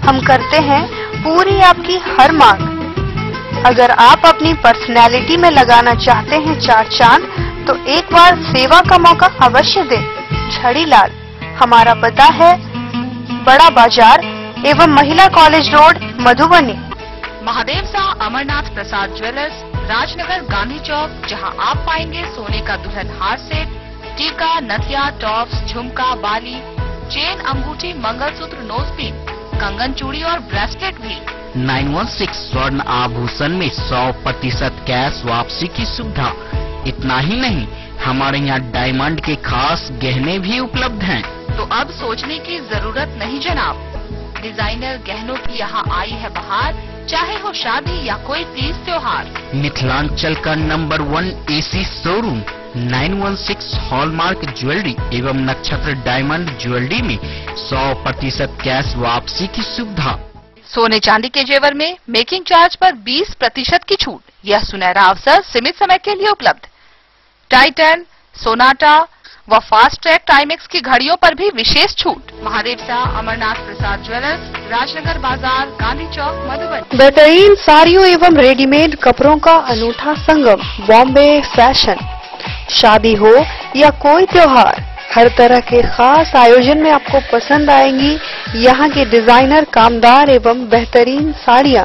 हम करते हैं पूरी आपकी हर मांग। अगर आप अपनी पर्सनैलिटी में लगाना चाहते हैं चार चांद, तो एक बार सेवा का मौका अवश्य दें। झड़ीलाल, हमारा पता है बड़ा बाजार एवं महिला कॉलेज रोड, मधुबनी। महादेव शाह अमरनाथ प्रसाद ज्वेलर्स, राजनगर, गांधी चौक, जहां आप पाएंगे सोने का दुल्हन हार सेट, टीका, नथिया, टॉप्स, झुमका, बाली, चेन, अंगूठी, मंगलसूत्र, नोजपिन, कंगन, चूड़ी और ब्रेसलेट भी। 916 स्वर्ण आभूषण में 100% कैश वापसी की सुविधा। इतना ही नहीं, हमारे यहाँ डायमंड के खास गहने भी उपलब्ध हैं। तो अब सोचने की जरूरत नहीं जनाब, डिजाइनर गहनों की यहाँ आई है बहार, चाहे हो शादी या कोई तीज त्योहार। मिथिलांचल का number 1 AC showroom 916 hallmark jewellery एवं नक्षत्र डायमंड ज्वेलरी में 100% कैश वापसी की सुविधा। सोने चांदी के जेवर में मेकिंग चार्ज पर 20% की छूट। यह सुनहरा अवसर सीमित समय के लिए उपलब्ध। टाइटन, सोनाटा व फास्ट ट्रैक टाइमेक्स की घड़ियों पर भी विशेष छूट। महादेव शाह अमरनाथ प्रसाद ज्वेलर्स, राजनगर बाजार, गांधी चौक, मधुबनी। बेहतरीन साड़ियों एवं रेडीमेड कपड़ों का अनूठा संगम, बॉम्बे फैशन। शादी हो या कोई त्योहार, हर तरह के खास आयोजन में आपको पसंद आएंगी यहाँ की डिजाइनर, कामदार एवं बेहतरीन साड़ियाँ।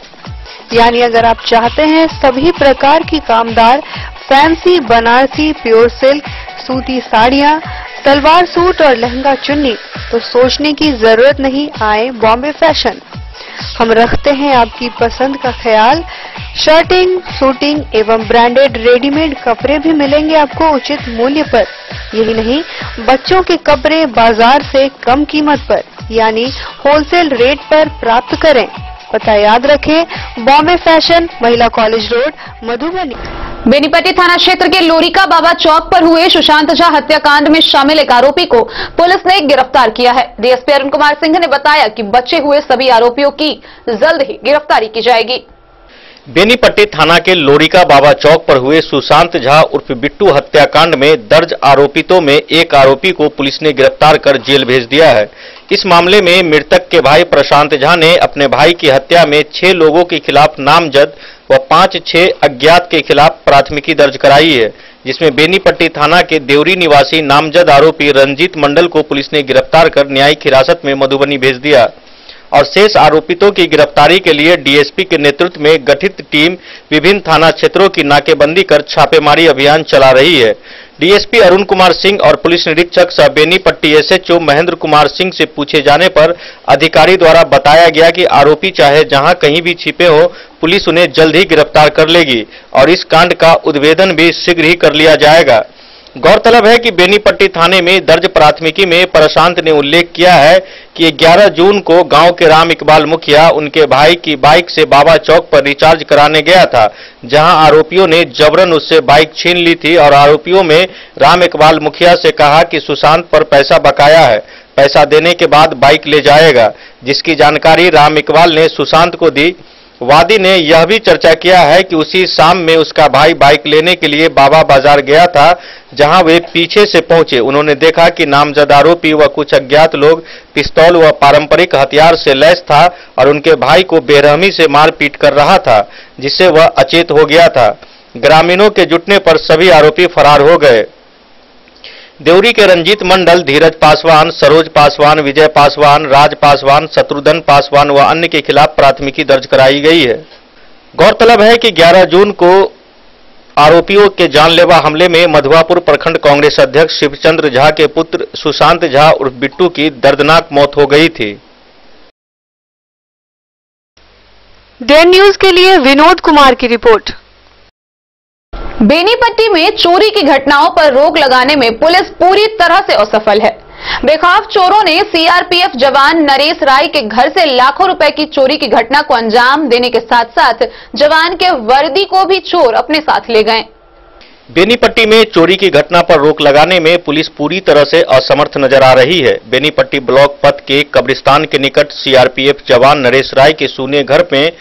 यानी अगर आप चाहते हैं सभी प्रकार की कामदार, फैंसी, बनारसी, प्योर सिल्क, सूती साड़ियाँ, सलवार सूट और लहंगा चुन्नी, तो सोचने की जरूरत नहीं, आए बॉम्बे फैशन। हम रखते हैं आपकी पसंद का ख्याल। शर्टिंग, सूटिंग एवं ब्रांडेड रेडीमेड कपड़े भी मिलेंगे आपको उचित मूल्य पर। यही नहीं, बच्चों के कपड़े बाजार से कम कीमत पर, यानी होलसेल रेट पर प्राप्त करें। पता याद रखें, बॉम्बे फैशन, महिला कॉलेज रोड, मधुबनी। बेनीपट्टी थाना क्षेत्र के लोरिका बाबा चौक पर हुए सुशांत झा हत्याकांड में शामिल एक आरोपी को पुलिस ने गिरफ्तार किया है। डीएसपी अरुण कुमार सिंह ने बताया कि बचे हुए सभी आरोपियों की जल्द ही गिरफ्तारी की जाएगी। बेनीपट्टी थाना के लोरिका बाबा चौक पर हुए सुशांत झा उर्फ बिट्टू हत्याकांड में दर्ज आरोपितों में एक आरोपी को पुलिस ने गिरफ्तार कर जेल भेज दिया है। इस मामले में मृतक के भाई प्रशांत झा ने अपने भाई की हत्या में 6 लोगों के खिलाफ नामजद व 5-6 अज्ञात के खिलाफ प्राथमिकी दर्ज कराई है, जिसमें बेनीपट्टी थाना के देवरी निवासी नामजद आरोपी रंजीत मंडल को पुलिस ने गिरफ्तार कर न्यायिक हिरासत में मधुबनी भेज दिया और शेष आरोपितों की गिरफ्तारी के लिए डीएसपी के नेतृत्व में गठित टीम विभिन्न थाना क्षेत्रों की नाकेबंदी कर छापेमारी अभियान चला रही है। डीएसपी अरुण कुमार सिंह और पुलिस निरीक्षक सह बेनीपट्टी एसएचओ महेंद्र कुमार सिंह से पूछे जाने पर अधिकारी द्वारा बताया गया कि आरोपी चाहे जहां कहीं भी छिपे हो, पुलिस उन्हें जल्द ही गिरफ्तार कर लेगी और इस कांड का उद्भेदन भी शीघ्र ही कर लिया जाएगा। गौरतलब है कि बेनीपट्टी थाने में दर्ज प्राथमिकी में प्रशांत ने उल्लेख किया है कि 11 जून को गांव के राम इकबाल मुखिया उनके भाई की बाइक से बाबा चौक पर रिचार्ज कराने गया था, जहां आरोपियों ने जबरन उससे बाइक छीन ली थी और आरोपियों में राम इकबाल मुखिया से कहा कि सुशांत पर पैसा बकाया है, पैसा देने के बाद बाइक ले जाएगा, जिसकी जानकारी राम इकबाल ने सुशांत को दी। वादी ने यह भी चर्चा किया है कि उसी शाम में उसका भाई बाइक लेने के लिए बाबा बाजार गया था, जहां वे पीछे से पहुंचे। उन्होंने देखा कि नामजद आरोपी व कुछ अज्ञात लोग पिस्तौल व पारंपरिक हथियार से लैस था और उनके भाई को बेरहमी से मारपीट कर रहा था, जिससे वह अचेत हो गया था। ग्रामीणों के जुटने पर सभी आरोपी फरार हो गए। देवरी के रंजीत मंडल, धीरज पासवान, सरोज पासवान, विजय पासवान, राज पासवान, शत्रुघ्न पासवान व अन्य के खिलाफ प्राथमिकी दर्ज कराई गई है। गौरतलब है कि 11 जून को आरोपियों के जानलेवा हमले में मधुआपुर प्रखंड कांग्रेस अध्यक्ष शिवचंद्र झा के पुत्र सुशांत झा उर्फ बिट्टू की दर्दनाक मौत हो गई थी। डेन न्यूज के लिए विनोद कुमार की रिपोर्ट। बेनीपट्टी में चोरी की घटनाओं पर रोक लगाने में पुलिस पूरी तरह से असफल है। बेखौफ चोरों ने सीआरपीएफ जवान नरेश राय के घर से लाखों रुपए की चोरी की घटना को अंजाम देने के साथ साथ जवान के वर्दी को भी चोर अपने साथ ले गए। बेनीपट्टी में चोरी की घटना पर रोक लगाने में पुलिस पूरी तरह से असमर्थ नजर आ रही है। बेनीपट्टी ब्लॉक पथ के कब्रिस्तान के निकट सीआरपीएफ जवान नरेश राय के सूने घर में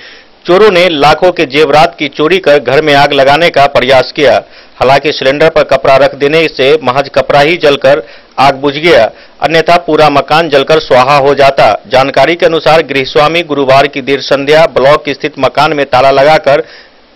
चोरों ने लाखों के जेवरात की चोरी कर घर में आग लगाने का प्रयास किया। हालांकि सिलेंडर पर कपड़ा रख देने से महज कपड़ा ही जलकर आग बुझ गया, अन्यथा पूरा मकान जलकर स्वाहा हो जाता। जानकारी के अनुसार गृहस्वामी गुरुवार की देर संध्या ब्लॉक स्थित मकान में ताला लगाकर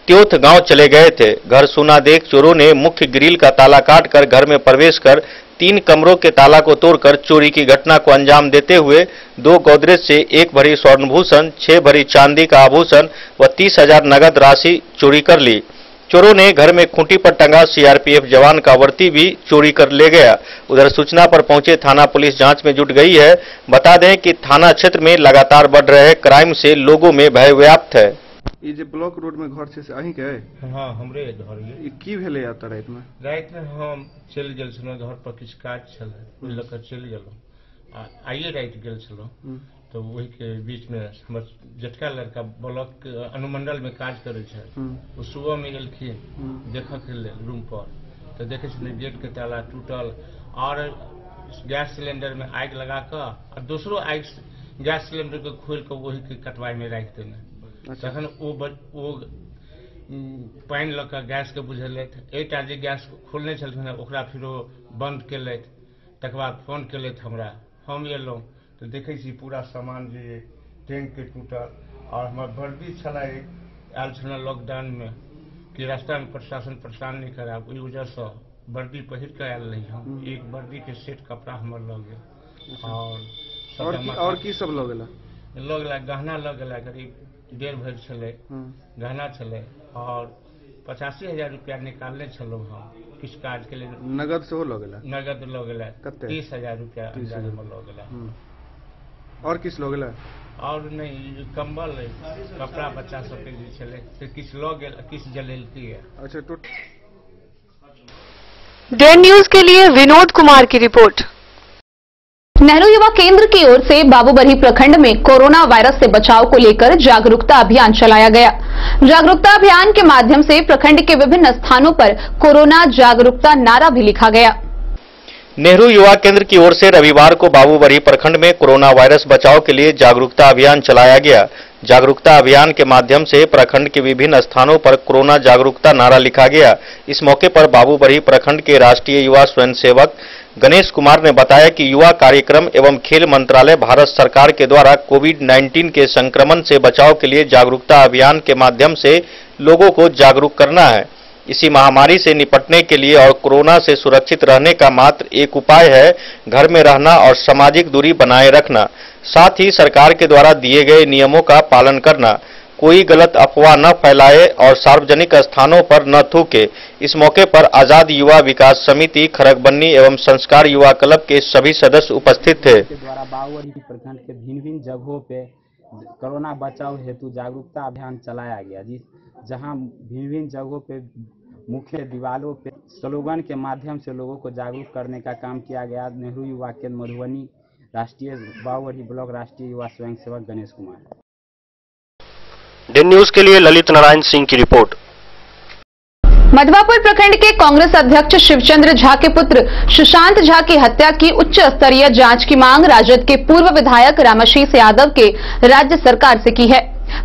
त्योथ गांव चले गए थे। घर सूना देख चोरों ने मुख्य ग्रिल का ताला काटकर घर में प्रवेश कर 3 कमरों के ताला को तोड़कर चोरी की घटना को अंजाम देते हुए 2 गोदरेज से 1 भरी स्वर्णभूषण, 6 भरी चांदी का आभूषण व 30,000 नगद राशि चोरी कर ली। चोरों ने घर में खूंटी पर टंगा सीआरपीएफ जवान का वर्दी भी चोरी कर ले गया। उधर सूचना पर पहुंचे थाना पुलिस जांच में जुट गई है। बता दें कि थाना क्षेत्र में लगातार बढ़ रहे क्राइम से लोगों में भय व्याप्त है। ये जो ब्लॉक रोड में घर से अहीं के? हाँ, हमरे घर ये की भेले आता रात में? रात में हम चल गेल छलौ घर पर किछ काज छल लेकर चल गेलौ। आइए रात गेल छलौ तो वही के बीच में हमर जटका लड़का ब्लॉक अनुमंडल में काज करे छै। वो सुबह में एलखिन देखा के लेल रूम पर तो देखे छलिए गेट के ताला टूटल और गैस सिलेंडर में आग लगा कर और दूसरो आग गैस सिलेंडर को खोल कर वही के कटवाई में राख देने। तखन वो पानी लग गैस के बुझेलथि। एकटा जे गैस खोलने छलखिन ओकरा फिर बंद केलथि। तकर बाद फोन केलथि हमरा, हम एलहुँ तो देखे छी पूरा सामान जे टैंक के टूटल और हमर वर्दी छला आयल छल लॉकडाउन में कि रास्ता में प्रशासन परेशान नहीं कराब, ओहि वजह से वर्दी पहिर के आयल रही हम। एक वर्दी के सेट कपड़ा हमर लग गेल और की सब लग गेला गहना लग गेला करीब 1.5 भरी छलै गहना छलै और 85,000 रुपया निकालने छलौ हम किस काज के लिए। नगद से लग गेला? नगद लग गेला 30,000 रुपया अंदाज में लग गेला। और किस लग गेला? और नहीं कंबल कपड़ा बच्चा सबके जे छलै से किछ लग गेल, किछ जलेलकी है। अच्छा तो डेन न्यूज के लिए विनोद कुमार की रिपोर्ट। नेहरू युवा केंद्र की ओर से बाबूबरही प्रखंड में कोरोना वायरस से बचाव को लेकर जागरूकता अभियान चलाया गया। जागरूकता अभियान के माध्यम से प्रखंड के विभिन्न स्थानों पर कोरोना जागरूकता नारा भी लिखा गया। नेहरू युवा केंद्र की ओर से रविवार को बाबूबरही प्रखंड में कोरोना वायरस बचाव के लिए जागरूकता अभियान चलाया गया। जागरूकता अभियान के माध्यम से प्रखंड के विभिन्न स्थानों पर कोरोना जागरूकता नारा लिखा गया। इस मौके पर बाबूबरही प्रखंड के राष्ट्रीय युवा स्वयंसेवक गणेश कुमार ने बताया कि युवा कार्यक्रम एवं खेल मंत्रालय भारत सरकार के द्वारा कोविड-19 के संक्रमण से बचाव के लिए जागरूकता अभियान के माध्यम से लोगों को जागरूक करना है। इसी महामारी से निपटने के लिए और कोरोना से सुरक्षित रहने का मात्र एक उपाय है घर में रहना और सामाजिक दूरी बनाए रखना, साथ ही सरकार के द्वारा दिए गए नियमों का पालन करना, कोई गलत अफवाह न फैलाए और सार्वजनिक स्थानों पर न थूके। इस मौके पर आजाद युवा विकास समिति खरगबन्नी एवं संस्कार युवा क्लब के सभी सदस्य उपस्थित थे। द्वारा बाबूबरही प्रखंड के भिन्न जगहों पे कोरोना बचाव हेतु जागरूकता अभियान चलाया गया, जहां भिन्न जगहों पे मुख्य दीवारों पे स्लोगन के माध्यम से लोगों को जागरूक करने का काम किया गया। नेहरू युवा केंद्र मधुबनी, राष्ट्रीय बाबूबरही ब्लॉक राष्ट्रीय युवा स्वयंसेवक गणेश कुमार। डेन न्यूज के लिए ललित नारायण सिंह की रिपोर्ट। मधवापुर प्रखंड के कांग्रेस अध्यक्ष शिवचंद्र झा के पुत्र सुशांत झा की हत्या की उच्च स्तरीय जांच की मांग राजद के पूर्व विधायक रामाशीष यादव के राज्य सरकार से की है।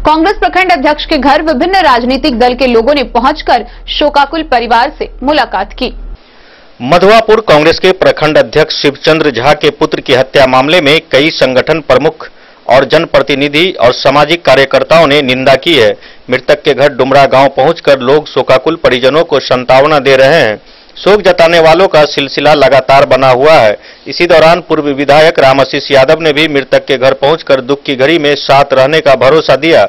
कांग्रेस प्रखंड अध्यक्ष के घर विभिन्न राजनीतिक दल के लोगों ने पहुंचकर शोकाकुल परिवार से मुलाकात की। मधवापुर कांग्रेस के प्रखंड अध्यक्ष शिवचंद्र झा के पुत्र की हत्या मामले में कई संगठन प्रमुख और जनप्रतिनिधि और सामाजिक कार्यकर्ताओं ने निंदा की है। मृतक के घर डुमरा गांव पहुंचकर लोग शोकाकुल परिजनों को सांत्वना दे रहे हैं। शोक जताने वालों का सिलसिला लगातार बना हुआ है। इसी दौरान पूर्व विधायक रामाशीष यादव ने भी मृतक के घर पहुंचकर दुख की घड़ी में साथ रहने का भरोसा दिया।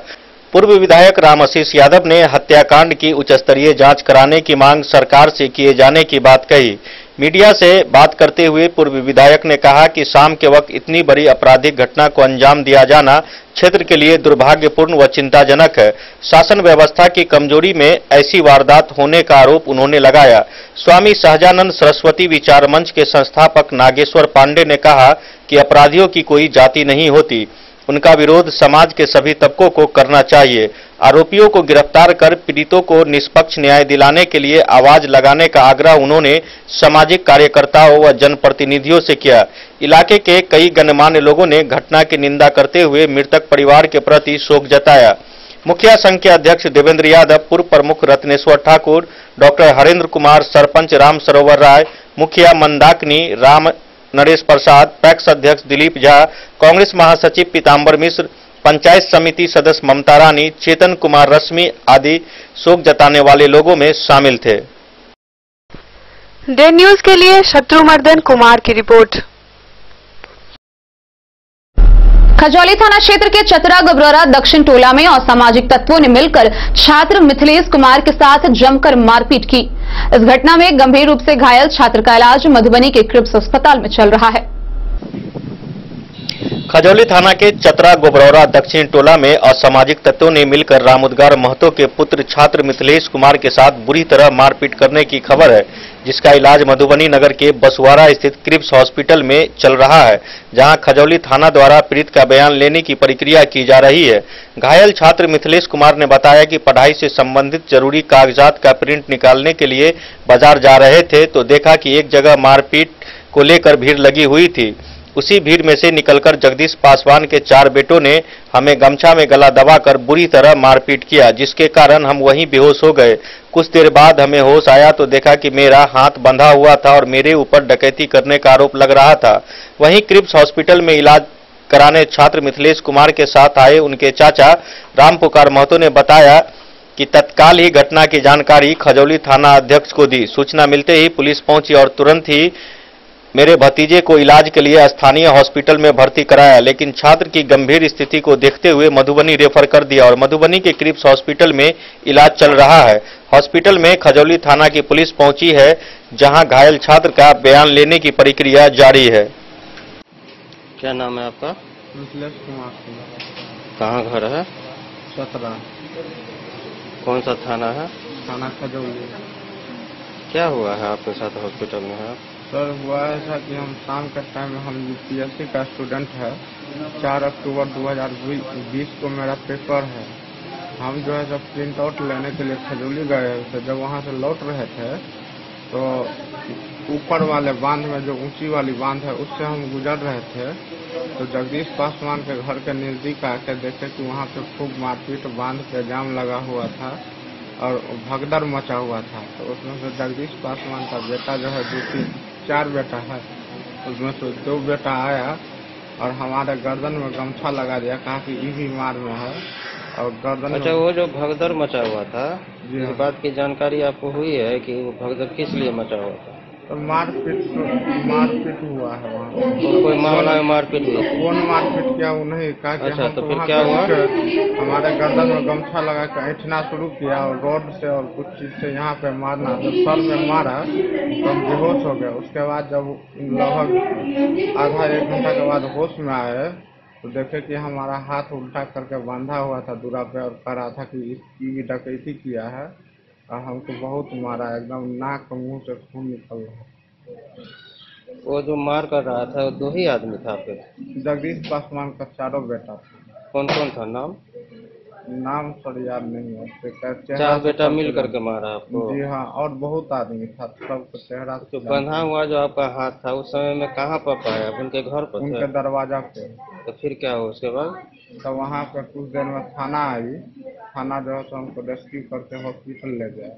पूर्व विधायक रामाशीष यादव ने हत्याकांड की उच्च स्तरीय जांच कराने की मांग सरकार से किए जाने की बात कही। मीडिया से बात करते हुए पूर्व विधायक ने कहा कि शाम के वक्त इतनी बड़ी आपराधिक घटना को अंजाम दिया जाना क्षेत्र के लिए दुर्भाग्यपूर्ण व चिंताजनक है। शासन व्यवस्था की कमजोरी में ऐसी वारदात होने का आरोप उन्होंने लगाया। स्वामी सहजानंद सरस्वती विचार मंच के संस्थापक नागेश्वर पांडे ने कहा कि अपराधियों की कोई जाति नहीं होती। उनका विरोध समाज के सभी तबकों को करना चाहिए। आरोपियों को गिरफ्तार कर पीड़ितों को निष्पक्ष न्याय दिलाने के लिए आवाज लगाने का आग्रह उन्होंने सामाजिक कार्यकर्ताओं व जनप्रतिनिधियों से किया। इलाके के कई गणमान्य लोगों ने घटना की निंदा करते हुए मृतक परिवार के प्रति शोक जताया। मुखिया संघ के अध्यक्ष देवेंद्र यादव, पूर्व प्रमुख रत्नेश्वर ठाकुर, डॉक्टर हरेंद्र कुमार, सरपंच राम सरोवर राय, मुखिया मंदाकिनी राम नरेश प्रसाद, पैक्स अध्यक्ष दिलीप झा, कांग्रेस महासचिव पीताम्बर मिश्र, पंचायत समिति सदस्य ममता रानी, चेतन कुमार रश्मि आदि शोक जताने वाले लोगों में शामिल थे। डे न्यूज के लिए शत्रुमर्दन कुमार की रिपोर्ट। खजौली थाना क्षेत्र के चतरा गबरौरा दक्षिण टोला में असामाजिक तत्वों ने मिलकर छात्र मिथिलेश कुमार के साथ जमकर मारपीट की। इस घटना में गंभीर रूप से घायल छात्र का इलाज मधुबनी के क्रिप्स अस्पताल में चल रहा है। खजौली थाना के चतरा गोबरौरा दक्षिण टोला में असामाजिक तत्वों ने मिलकर रामउद्गार महतो के पुत्र छात्र मिथिलेश कुमार के साथ बुरी तरह मारपीट करने की खबर है, जिसका इलाज मधुबनी नगर के बसुआरा स्थित क्रिप्स हॉस्पिटल में चल रहा है, जहां खजौली थाना द्वारा पीड़ित का बयान लेने की प्रक्रिया की जा रही है। घायल छात्र मिथिलेश कुमार ने बताया कि पढ़ाई से संबंधित जरूरी कागजात का प्रिंट निकालने के लिए बाजार जा रहे थे तो देखा कि एक जगह मारपीट को लेकर भीड़ लगी हुई थी। उसी भीड़ में से निकलकर जगदीश पासवान के 4 बेटों ने हमें गमछा में गला दबाकर बुरी तरह मारपीट किया, जिसके कारण हम वहीं बेहोश हो गए। कुछ देर बाद हमें होश आया तो देखा कि मेरा हाथ बंधा हुआ था और मेरे ऊपर डकैती करने का आरोप लग रहा था। वहीं क्रिप्स हॉस्पिटल में इलाज कराने छात्र मिथिलेश कुमार के साथ आए उनके चाचा राम पुकार महतो ने बताया कि तत्काल ही घटना की जानकारी खजौली थाना अध्यक्ष को दी। सूचना मिलते ही पुलिस पहुंची और तुरंत ही मेरे भतीजे को इलाज के लिए स्थानीय हॉस्पिटल में भर्ती कराया, लेकिन छात्र की गंभीर स्थिति को देखते हुए मधुबनी रेफर कर दिया और मधुबनी के क्रिप्स हॉस्पिटल में इलाज चल रहा है। हॉस्पिटल में खजौली थाना की पुलिस पहुंची है, जहां घायल छात्र का बयान लेने की प्रक्रिया जारी है। क्या नाम है आपका? मिथिलेश कुमार। कहाँ घर है? चतरा। कौन सा थाना है? थाना खजौली। क्या हुआ है आपके साथ हॉस्पिटल में है? सर हुआ ऐसा कि हम शाम के टाइम में हम यूपीएससी का स्टूडेंट है। 4 अक्टूबर 2020 को मेरा पेपर है। हम जो है सब प्रिंट आउट लेने के लिए खजौली गए थे। जब वहाँ से लौट रहे थे तो ऊपर वाले बांध में जो ऊंची वाली बांध है उससे हम गुजर रहे थे तो जगदीश पासवान के घर के नजदीक आके देखे कि वहाँ पे खूब मारपीट, बांध पे जाम लगा हुआ था और भगदड़ मचा हुआ था। तो उसमें से जगदीश पासवान का बेटा जो है 4 बेटा है, उसमें से 2 बेटा आया और हमारे गर्दन में गमछा लगा दिया, कहा कि ये भी मार में है और गर्दन। अच्छा, वो जो भगदड़ मचा हुआ था, इस बात की जानकारी आपको हुई है कि वो भगदड़ किस लिए मचा हुआ था? तो मारपीट हुआ है वहाँ। तो कोई मामला में मारपीट हुई? कौन मारपीट किया वो नहीं कहा। अच्छा, तो फिर क्या हुआ? हमारे गर्दन में गमछा लगा के ऐंठना शुरू किया और रोड से और कुछ चीज से यहाँ पे मारना। जब सर में मारा तो हम बेहोश हो गए। उसके बाद जब लगभग आधा 1 घंटा के बाद होश में आए तो देखे कि हमारा हाथ उल्टा करके बांधा हुआ था दूरा पे और कह रहा था कि इसकी डकैती किया है और हमको बहुत मारा, एकदम नाक मुंह से खून निकल रहा। वो जो मार कर रहा था वो 2 ही आदमी था फिर? जगदीश पासवान का 4 बेटा था। कौन कौन था? नाम सर याद नहीं है। 4 बेटा मिल करके मारा आपको? जी हाँ, और बहुत आदमी था, सबका चेहरा। तो बंधा हुआ जो आपका हाथ था उस समय में कहाँ पर पाया? उनके घर पर? उनके दरवाजा पे। तो फिर क्या हुआ उसके बाद? तो वहाँ पे कुछ देर में थाना आई। थाना जो है तो हमको रेस्क्यू करके हॉस्पिटल ले गया।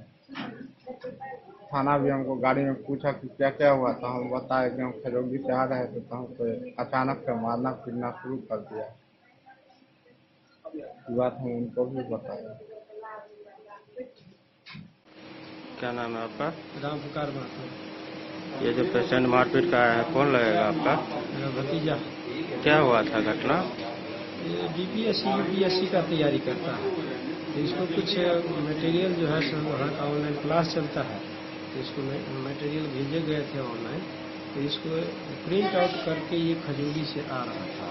थाना भी हमको गाड़ी में पूछा कि क्या क्या हुआ था। हम बताए कि हम खजौली से आ रहे थे तो हमको अचानक से मारना पीटना शुरू कर दिया। बात हम उनको भी बताया। क्या नाम है आपका? राम पुकार महतो। ये जो पेशेंट मारपीट का आया है कौन लगेगा आपका? मेरा भतीजा। क्या हुआ था घटना? ये DPSC UPSC का तैयारी करता है तो इसको कुछ मटेरियल जो है वहाँ का ऑनलाइन क्लास चलता है तो इसको मटेरियल भेजे गए थे ऑनलाइन। तो इसको प्रिंट आउट करके ये खजौली से आ रहा था।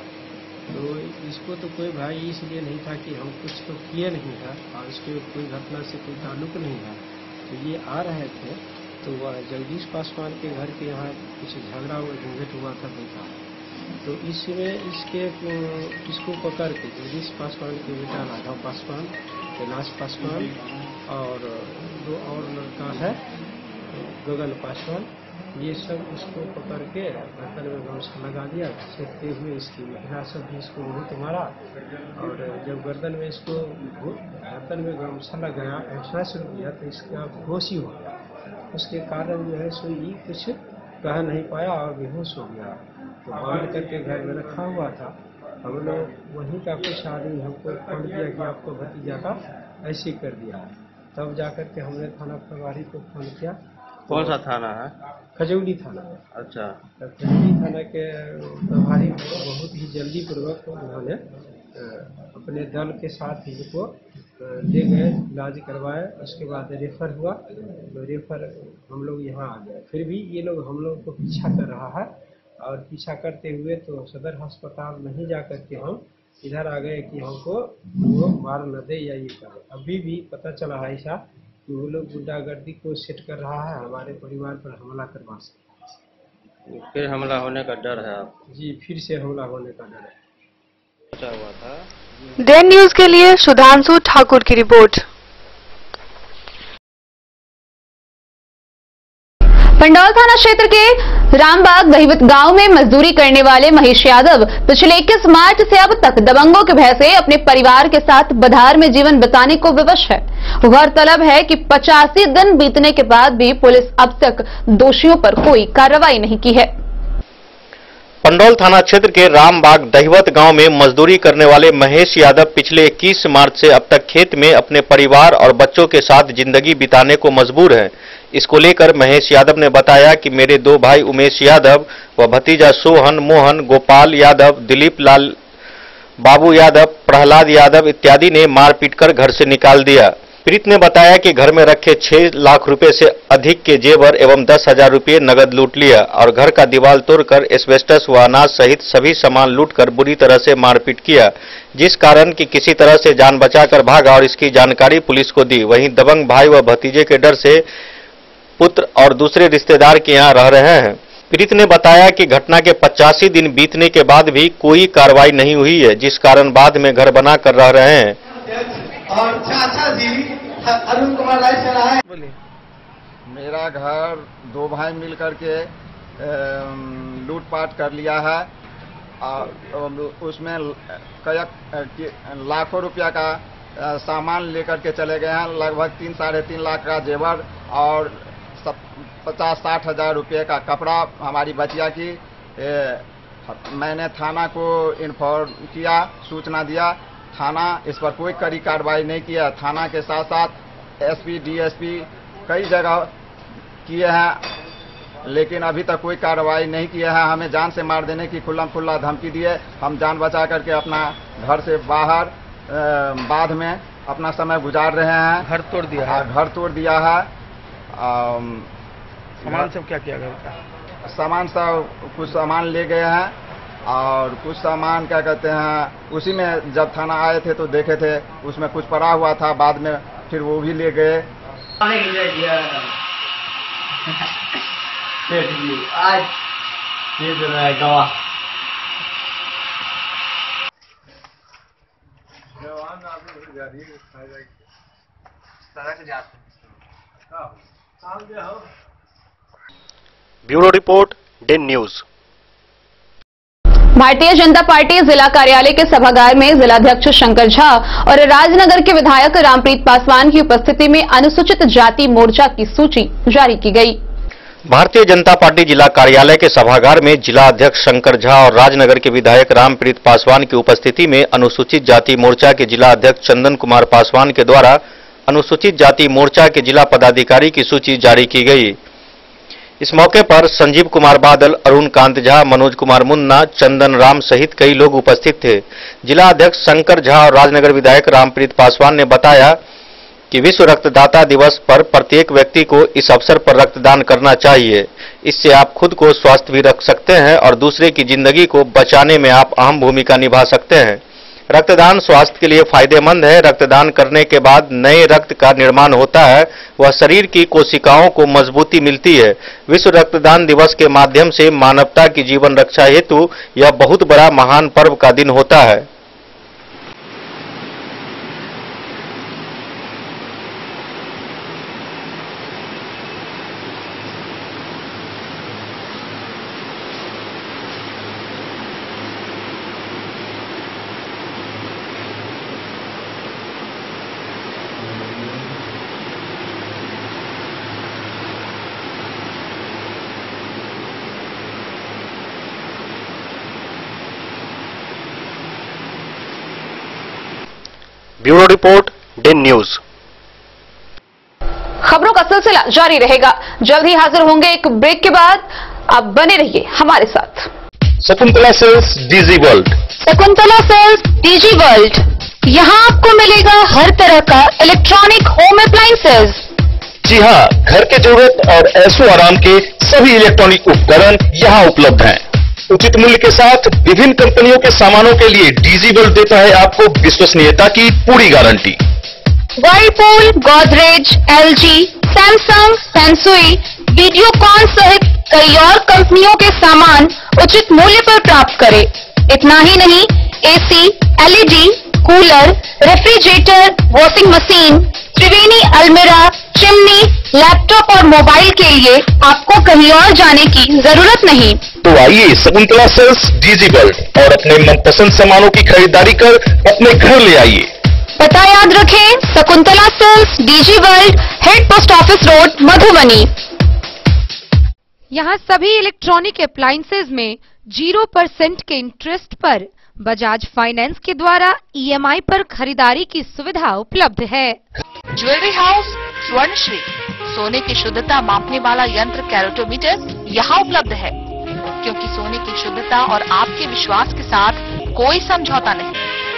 तो इसको तो कोई भाई इसलिए नहीं था कि हम कुछ तो किए नहीं है और इसके कोई घटना से कोई ताल्लुक नहीं है। तो ये आ रहे थे तो वह जगदीश पासवान के घर के यहाँ कुछ झगड़ा हुआ, झंझट हुआ था। देखा तो इसमें इसको पकड़ के जगदीश पासवान के बेटा राघव पासवान, कैलाश पासवान और 2 और लड़का है गगन पासवान, ये सब इसको पकड़ के गर्दन में गमछा लगा दिया। देखते हुए इसकी महिला सब भी इसको बहुत मारा और जब गर्दन में इसको गर्दन में गमछा लगाया, ऐसा शुरू किया तो इसका बेहोश ही हो गया। उसके कारण जो है सो ये कुछ कह नहीं पाया और बेहोश हो गया। तो बांध करके घर में रखा हुआ था। हम लोग वहीं का कुछ आदमी हमको फोन किया कि आपको भतीजा का ऐसे कर दिया है। तब जाकर के हमने थाना प्रभारी को फोन किया। कौन सा थाना है? खजौली थाना। अच्छा। खजौली थाना के प्रभारी बहुत ही जल्दी पूर्वक उन्होंने अपने दल के साथ इनको ले गए, इलाज करवाए। उसके बाद रेफर हुआ, तो रेफर हम लोग यहाँ आ गए। फिर भी ये लोग हम लोग को पीछा कर रहा है और पीछा करते हुए तो सदर अस्पताल नहीं जा कर के हम इधर आ गए कि हमको वो मार न दे या ये करे। अभी भी पता चला है ऐसा कि वो लोग गुंडागर्दी को सेट कर रहा है, हमारे परिवार पर हमला करवा सकते। फिर हमला होने का डर है आप? जी, फिर से हमला होने का डर है। क्या हुआ था? देन न्यूज के लिए सुधांशु ठाकुर की रिपोर्ट। पंडौल थाना क्षेत्र के रामबाग दहिवत गांव में मजदूरी करने वाले महेश यादव पिछले 21 मार्च से अब तक दबंगों के भय से अपने परिवार के साथ बधार में जीवन बिताने को विवश है। गौरतलब है कि 85 दिन बीतने के बाद भी पुलिस अब तक दोषियों पर कोई कार्रवाई नहीं की है। पंडौल थाना क्षेत्र के रामबाग दहिवत गांव में मजदूरी करने वाले महेश यादव पिछले 21 मार्च से अब तक खेत में अपने परिवार और बच्चों के साथ जिंदगी बिताने को मजबूर हैं। इसको लेकर महेश यादव ने बताया कि मेरे 2 भाई उमेश यादव व भतीजा सोहन, मोहन, गोपाल यादव, दिलीप लाल, बाबू यादव, प्रहलाद यादव इत्यादि ने मारपीट कर घर से निकाल दिया। पीड़ित ने बताया कि घर में रखे 6 लाख रुपए से अधिक के जेवर एवं 10,000 रुपये नगद लूट लिया और घर का दीवार तोड़कर एस्बेस्टस व अनाज सहित सभी सामान लूटकर बुरी तरह से मारपीट किया, जिस कारण कि किसी तरह से जान बचाकर भागा और इसकी जानकारी पुलिस को दी। वहीं दबंग भाई व भतीजे के डर से पुत्र और दूसरे रिश्तेदार के यहाँ रह रहे हैं। पीड़ित ने बताया कि घटना के 85 दिन बीतने के बाद भी कोई कार्रवाई नहीं हुई है, जिस कारण बाद में घर बना कर रह रहे हैं। और चाचा जी अरुण कुमार राय से रहा है। मेरा घर 2 भाई मिलकर के लूटपाट कर लिया है और उसमें कई लाखों रुपया का सामान लेकर के चले गए हैं। लगभग 3-3.5 लाख का जेवर और 50-60 हजार रुपये का कपड़ा हमारी बचिया की। मैंने थाना को इन्फॉर्म किया, सूचना दिया। थाना इस पर कोई कड़ी कार्रवाई नहीं किया। थाना के साथ साथ एसपी, डीएसपी कई जगह किए हैं, लेकिन अभी तक कोई कार्रवाई नहीं किया है। हमें जान से मार देने की खुल्ला धमकी दिए। हम जान बचा करके अपना घर से बाहर बाद में अपना समय गुजार रहे हैं। घर तोड़ दिया है? घर तोड़ दिया है। सामान सब क्या किया गया? सामान सब कुछ सामान ले गए हैं और कुछ सामान क्या कहते हैं, उसी में जब थाना आए थे तो देखे थे उसमें कुछ पड़ा हुआ था, बाद में फिर वो भी ले गए। आज ये जो है गवाह bureau report, Den news. Bharatiya Janata party जिला कार्यालय के सभागार में जिलाध्यक्ष शंकर झा और राजनगर के विधायक रामप्रीत पासवान की उपस्थिति में अनुसूचित जाति मोर्चा की सूची जारी की गई। भारतीय जनता पार्टी जिला कार्यालय के सभागार में जिला अध्यक्ष शंकर झा और राजनगर के विधायक रामप्रीत पासवान की उपस्थिति में अनुसूचित जाति मोर्चा के जिला अध्यक्ष चंदन कुमार पासवान के द्वारा अनुसूचित जाति मोर्चा के जिला पदाधिकारी की सूची जारी की गई। इस मौके पर संजीव कुमार बादल, अरुण कांत झा, मनोज कुमार मुन्ना, चंदन राम सहित कई लोग उपस्थित थे। जिला अध्यक्ष शंकर झा और राजनगर विधायक रामप्रीत पासवान ने बताया कि विश्व रक्तदाता दिवस पर प्रत्येक व्यक्ति को इस अवसर पर रक्तदान करना चाहिए। इससे आप खुद को स्वस्थ भी रख सकते हैं और दूसरे की जिंदगी को बचाने में आप अहम भूमिका निभा सकते हैं। रक्तदान स्वास्थ्य के लिए फायदेमंद है। रक्तदान करने के बाद नए रक्त का निर्माण होता है, वह शरीर की कोशिकाओं को मजबूती मिलती है। विश्व रक्तदान दिवस के माध्यम से मानवता की जीवन रक्षा हेतु यह बहुत बड़ा महान पर्व का दिन होता है। Bureau report, Den news. खबरों का सिलसिला जारी रहेगा। जल्द ही हाजिर होंगे एक ब्रेक के बाद। आप बने रहिए हमारे साथ। Shakuntala sales digi world. Shakuntala sales digi world, यहाँ आपको मिलेगा हर तरह का इलेक्ट्रॉनिक होम अप्लायंसेज। जी हाँ, घर के जरूरत और ऐशो आराम के सभी इलेक्ट्रॉनिक उपकरण यहाँ उपलब्ध हैं। उचित मूल्य के साथ विभिन्न कंपनियों के सामानों के लिए डीजी वर्ल्ड देता है आपको विश्वसनीयता की पूरी guarantee. Whirlpool, Godrej, LG, Samsung, Sansui, Videocon सहित कई और कंपनियों के सामान उचित मूल्य पर प्राप्त करें। इतना ही नहीं, AC, LED, cooler, refrigerator, washing machine, Triveni अलमीरा, चिमनी, लैपटॉप और मोबाइल के लिए आपको कहीं और जाने की जरूरत नहीं। तो आइए शकुंतला सेल्स डीजी वर्ल्ड और अपने मनपसंद सामानों की खरीदारी कर अपने घर ले आइए। पता याद रखें, Shakuntala sales digi world, head post office road, Madhubani. यहाँ सभी इलेक्ट्रॉनिक अप्लायंसेज में 0% के इंटरेस्ट पर बजाज फाइनेंस के द्वारा ईएमआई पर खरीदारी की सुविधा उपलब्ध है। ज्वेलरी हाउस स्वर्णश्री, सोने की शुद्धता मापने वाला यंत्र कैरेटोमीटर यहाँ उपलब्ध है, क्योंकि सोने की शुद्धता और आपके विश्वास के साथ कोई समझौता नहीं।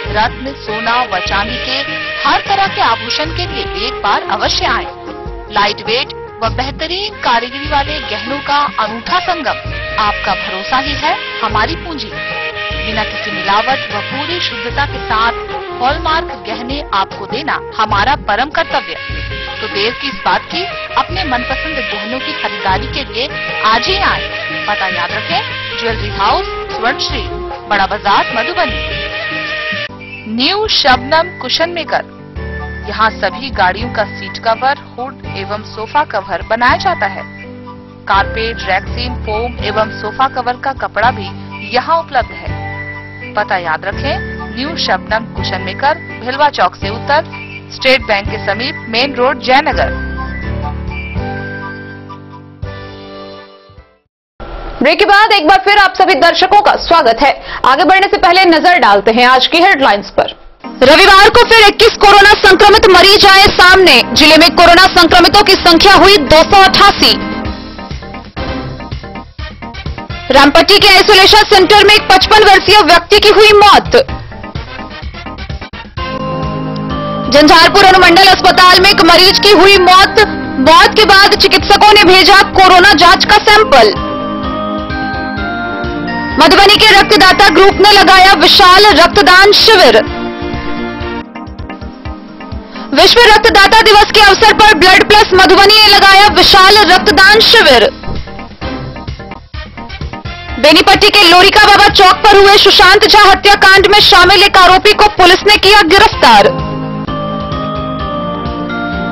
रत्न, सोना व चांदी के हर तरह के आभूषण के लिए एक बार अवश्य आएं। लाइट वेट व बेहतरीन कारीगरी वाले गहनों का अनूठा संगम, आपका भरोसा ही है हमारी पूंजी। बिना किसी मिलावट व पूरी शुद्धता के साथ हॉलमार्क गहने आपको देना हमारा परम कर्तव्य। तो देर किस बात की, अपने मनपसंद गहनों की खरीदारी के लिए आज ही आए। पता याद रखें, ज्वेलरी हाउस स्वर्णश्री, बड़ा बाजार, Madhubani. New Shabnam cushion maker, यहाँ सभी गाड़ियों का सीट कवर, हुड एवं सोफा कवर बनाया जाता है। कारपेट, रैक्सीन, फोम एवं सोफा कवर का कपड़ा भी यहाँ उपलब्ध है। पता याद रखें, न्यू शबनम कुशन मेकर, भिलवा चौक से उत्तर, स्टेट बैंक के समीप, मेन रोड, जयनगर। ब्रेक के बाद एक बार फिर आप सभी दर्शकों का स्वागत है। आगे बढ़ने से पहले नजर डालते हैं आज की हेडलाइंस पर। रविवार को फिर 21 कोरोना संक्रमित मरीज आए सामने। जिले में कोरोना संक्रमितों की संख्या हुई 288। रामपट्टी के आइसोलेशन सेंटर में एक 55 वर्षीय व्यक्ति की हुई मौत। झंझारपुर अनुमंडल अस्पताल में एक मरीज की हुई मौत। मौत के बाद चिकित्सकों ने भेजा कोरोना जांच का सैंपल। मधुबनी के रक्तदाता ग्रुप ने लगाया विशाल रक्तदान शिविर। विश्व रक्तदाता दिवस के अवसर पर ब्लड प्लस मधुबनी ने लगाया विशाल रक्तदान शिविर। बेनीपट्टी के लोरिका बाबा चौक पर हुए सुशांत झा हत्याकांड में शामिल एक आरोपी को पुलिस ने किया गिरफ्तार।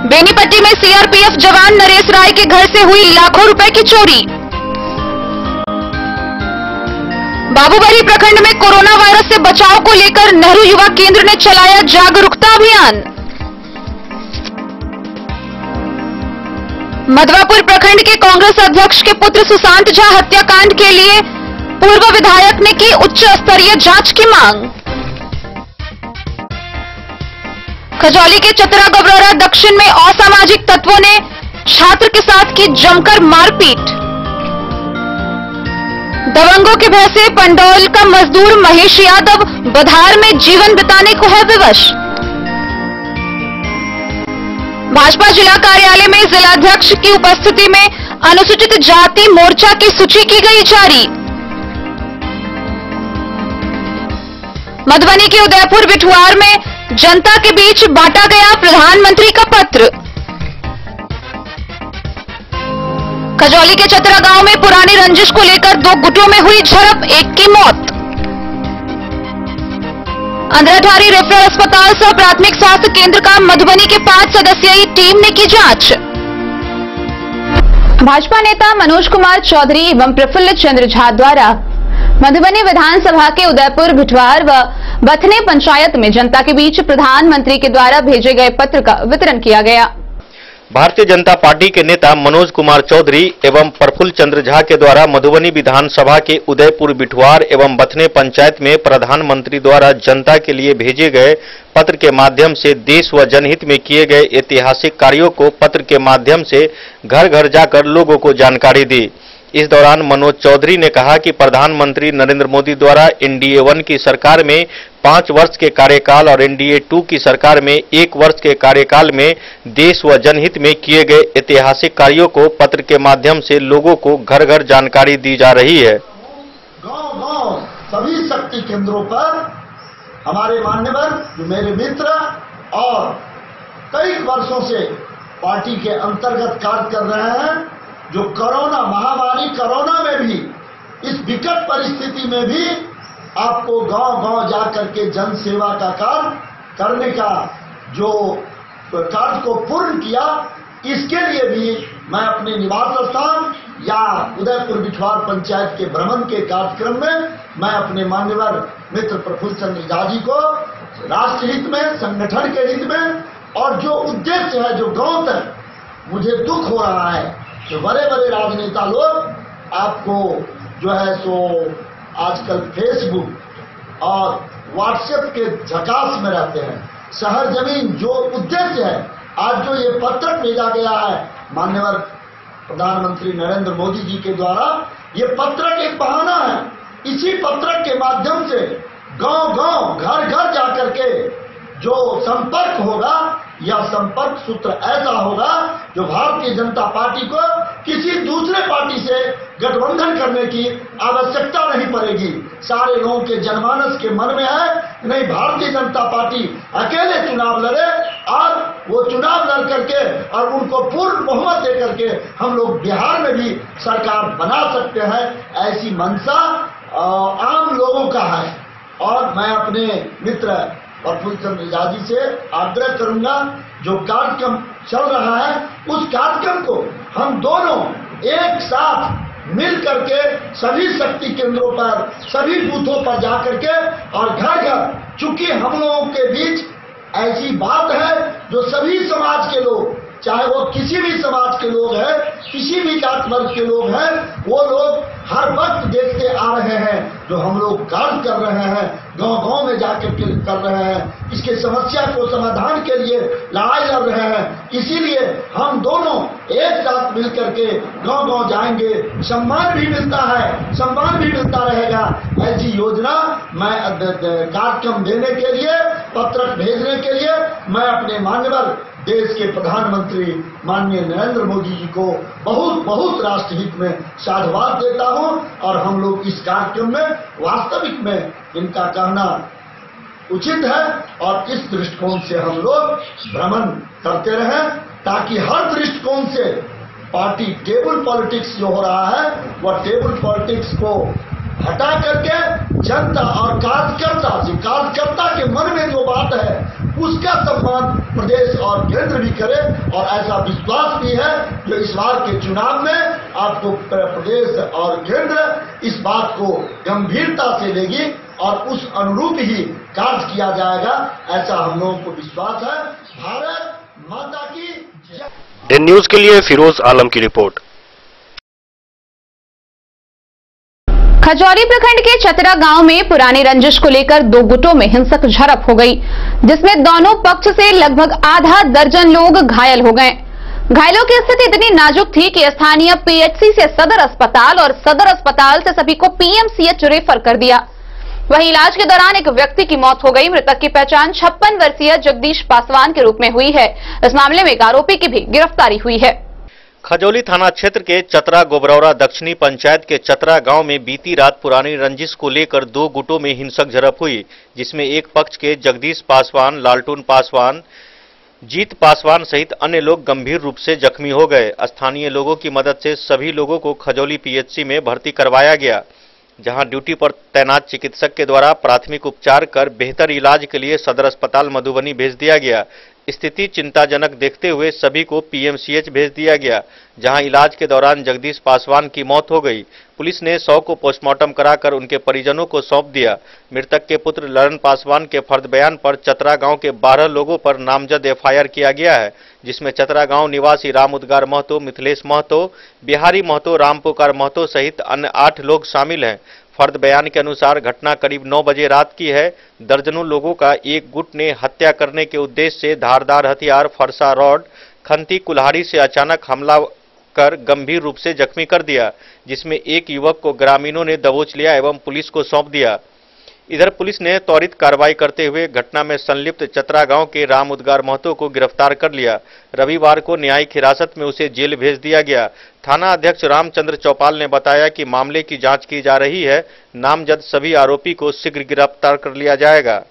बेनीपट्टी में सीआरपीएफ जवान नरेश राय के घर से हुई लाखों रुपए की चोरी। बाबूबरी प्रखंड में कोरोना वायरस से बचाव को लेकर नेहरू युवा केंद्र ने चलाया जागरूकता अभियान। मधवापुर प्रखंड के कांग्रेस अध्यक्ष के पुत्र सुशांत झा हत्याकांड के लिए पूर्व विधायक ने की उच्च स्तरीय जांच की मांग। खजौली के चतरा गबरौरा दक्षिण में असामाजिक तत्वों ने छात्र के साथ की जमकर मारपीट। दबंगों के भय से पंडौल का मजदूर महेश यादव बधार में जीवन बिताने को है विवश। भाजपा जिला कार्यालय में जिलाध्यक्ष की उपस्थिति में अनुसूचित जाति मोर्चा की सूची की गई जारी। मधुबनी के उदयपुर बिठवार में जनता के बीच बांटा गया प्रधानमंत्री का पत्र। खजौली के चतरा गांव में पुरानी रंजिश को लेकर 2 गुटों में हुई झड़प, एक की मौत। अंधराधारी रेफरल अस्पताल सह प्राथमिक स्वास्थ्य केंद्र का मधुबनी के 5 सदस्यीय टीम ने की जांच। भाजपा नेता मनोज कुमार चौधरी एवं प्रफुल्ल चंद्र झा द्वारा मधुबनी विधानसभा के उदयपुर भिठवार व बथने पंचायत में जनता के बीच प्रधानमंत्री के द्वारा भेजे गए पत्र का वितरण किया गया। भारतीय जनता पार्टी के नेता मनोज कुमार चौधरी एवं प्रफुल्ल चंद्र झा के द्वारा मधुबनी विधानसभा के उदयपुर बिठवार एवं बथने पंचायत में प्रधानमंत्री द्वारा जनता के लिए भेजे गए पत्र के माध्यम से देश व जनहित में किए गए ऐतिहासिक कार्यों को पत्र के माध्यम से घर घर जाकर लोगों को जानकारी दी। इस दौरान मनोज चौधरी ने कहा कि प्रधानमंत्री नरेंद्र मोदी द्वारा NDA 1 की सरकार में 5 वर्ष के कार्यकाल और NDA 2 की सरकार में 1 वर्ष के कार्यकाल में देश व जनहित में किए गए ऐतिहासिक कार्यों को पत्र के माध्यम से लोगों को घर घर जानकारी दी जा रही है। गांव-गांव सभी शक्ति केंद्रों पर हमारे मान्यवर जो मेरे मित्र और कई वर्षों से पार्टी के अंतर्गत कार्य कर रहे हैं, जो कोरोना महामारी कोरोना में भी इस विकट परिस्थिति में भी आपको गांव-गांव जाकर के जन सेवा का कार्य करने का जो कार्य को पूर्ण किया, इसके लिए भी मैं अपने निवास स्थान या उदयपुर बिठवार पंचायत के भ्रमण के कार्यक्रम में मैं अपने मान्यवर मित्र प्रफुल्ल चंद्र झा जी को राष्ट्र हित में, संगठन के हित में और जो उद्देश्य है, जो गांव तक मुझे दुख हो रहा है, जो बड़े बड़े राजनेता लोग आपको जो है सो आजकल फेसबुक और व्हाट्सएप के झकास में रहते हैं। शहर जमीन जो उद्देश्य है, आज जो ये पत्र भेजा गया है माननीय प्रधानमंत्री नरेंद्र मोदी जी के द्वारा, ये पत्रक एक बहाना है। इसी पत्रक के माध्यम से गांव-गांव, घर-घर जाकर के जो संपर्क होगा, यह संपर्क सूत्र ऐसा होगा जो भारतीय जनता पार्टी को किसी दूसरे पार्टी से गठबंधन करने की आवश्यकता नहीं पड़ेगी। सारे लोगों के जनमानस के मन में है नहीं, भारतीय जनता पार्टी अकेले चुनाव लड़े और वो चुनाव लड़ करके और उनको पूर्ण बहुमत दे करके हम लोग बिहार में भी सरकार बना सकते हैं, ऐसी मंशा आम लोगों का है। और मैं अपने मित्र प्रफुल्ल चंद्र झा जी से आग्रह करूंगा, जो कार्यक्रम चल रहा है उस कार्यक्रम को हम दोनों एक साथ मिल करके सभी शक्ति केंद्रों पर, सभी बूथों पर जाकर के और घर घर, चूंकि हम लोगों के बीच ऐसी बात है जो सभी समाज के लोग, चाहे वो किसी भी समाज के लोग हैं, किसी भी जात वर्ग के लोग हैं, वो लोग हर वक्त देखते आ रहे हैं जो हम लोग कार्य कर रहे हैं, गांव-गांव में जाकर के कर रहे हैं, इसके समस्या को समाधान के लिए लड़ाई लड़ रहे हैं। इसीलिए हम दोनों एक साथ मिलकर के गांव-गांव जाएंगे, सम्मान भी मिलता है, सम्मान भी मिलता रहेगा। ऐसी योजना मैं कार्यक्रम देने के लिए, पत्रक भेजने के लिए मैं अपने मान्यवर देश के प्रधानमंत्री माननीय नरेंद्र मोदी जी को बहुत बहुत राष्ट्रहित में साधुवाद देता हूं। और हम लोग इस कार्यक्रम में वास्तविक में इनका कहना उचित है और इस दृष्टिकोण से हम लोग भ्रमण करते रहें, ताकि हर दृष्टिकोण से पार्टी टेबल पॉलिटिक्स जो हो रहा है वह टेबल पॉलिटिक्स को हटा करके जनता और कार्यकर्ता के मन में जो बात है उसका सम्मान प्रदेश और केंद्र भी करे। और ऐसा विश्वास भी है जो इस बार के चुनाव में आपको प्रदेश और केंद्र इस बात को गंभीरता से लेगी और उस अनुरूप ही कार्य किया जाएगा, ऐसा हम लोगों को विश्वास है। भारत माता की जय। दिन न्यूज के लिए फिरोज आलम की रिपोर्ट। खजौली प्रखंड के चतरा गांव में पुरानी रंजिश को लेकर 2 गुटों में हिंसक झड़प हो गई, जिसमें दोनों पक्ष से लगभग आधा दर्जन लोग घायल हो गए। घायलों की स्थिति इतनी नाजुक थी कि स्थानीय PHC से सदर अस्पताल और सदर अस्पताल से सभी को PMCH रेफर कर दिया। वहीं इलाज के दौरान एक व्यक्ति की मौत हो गई। मृतक की पहचान 56 वर्षीय जगदीश पासवान के रूप में हुई है। इस मामले में एक आरोपी की भी गिरफ्तारी हुई है। खजौली थाना क्षेत्र के चतरा गोबरौरा दक्षिणी पंचायत के चतरा गांव में बीती रात पुरानी रंजिश को लेकर दो गुटों में हिंसक झड़प हुई, जिसमें एक पक्ष के जगदीश पासवान, लालटून पासवान, जीत पासवान सहित अन्य लोग गंभीर रूप से जख्मी हो गए। स्थानीय लोगों की मदद से सभी लोगों को खजौली पीएचसी में भर्ती करवाया गया, जहां ड्यूटी पर तैनात चिकित्सक के द्वारा प्राथमिक उपचार कर बेहतर इलाज के लिए सदर अस्पताल मधुबनी भेज दिया गया। स्थिति चिंताजनक देखते हुए सभी को पीएमसीएच भेज दिया गया, जहां इलाज के दौरान जगदीश पासवान की मौत हो गई। पुलिस ने शव को पोस्टमार्टम कराकर उनके परिजनों को सौंप दिया। मृतक के पुत्र ललन पासवान के फर्द बयान पर चतरा गांव के 12 लोगों पर नामजद एफआईआर किया गया है, जिसमें चतरा गांव निवासी राम उद्गार महतो, मिथिलेश महतो, बिहारी महतो, राम पुकार महतो सहित अन्य 8 लोग शामिल हैं। फर्द बयान के अनुसार घटना करीब 9 बजे रात की है। दर्जनों लोगों का एक गुट ने हत्या करने के उद्देश्य से धारदार हथियार, फरसा रॉड, खंती, कुल्हाड़ी से अचानक हमला कर गंभीर रूप से जख्मी कर दिया, जिसमें एक युवक को ग्रामीणों ने दबोच लिया एवं पुलिस को सौंप दिया। इधर पुलिस ने त्वरित कार्रवाई करते हुए घटना में संलिप्त चतरा गांव के राम उद्गार महतो को गिरफ्तार कर लिया। रविवार को न्यायिक हिरासत में उसे जेल भेज दिया गया। थाना अध्यक्ष रामचंद्र चौपाल ने बताया कि मामले की जांच की जा रही है। नामजद सभी आरोपी को शीघ्र गिरफ्तार कर लिया जाएगा।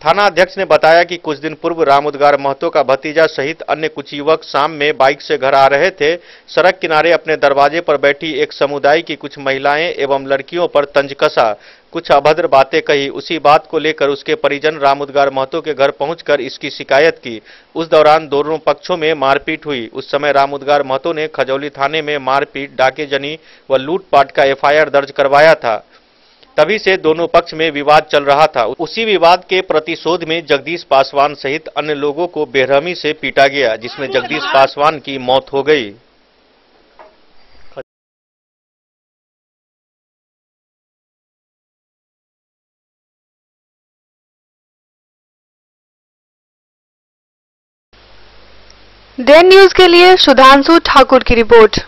थाना अध्यक्ष ने बताया कि कुछ दिन पूर्व राम उद्गार महतो का भतीजा सहित अन्य कुछ युवक शाम में बाइक से घर आ रहे थे। सड़क किनारे अपने दरवाजे पर बैठी एक समुदाय की कुछ महिलाएं एवं लड़कियों पर तंज कसा, कुछ अभद्र बातें कही। उसी बात को लेकर उसके परिजन राम उद्गार महतो के घर पहुंचकर इसकी शिकायत की। उस दौरान दोनों पक्षों में मारपीट हुई। उस समय राम उद्गार महतो ने खजौली थाने में मारपीट, डाकेजनी व लूटपाट का एफआईआर दर्ज करवाया था। तभी से दोनों पक्ष में विवाद चल रहा था। उसी विवाद के प्रतिशोध में जगदीश पासवान सहित अन्य लोगों को बेरहमी से पीटा गया, जिसमें जगदीश पासवान की मौत हो गई। देन न्यूज के लिए सुधांशु ठाकुर की रिपोर्ट।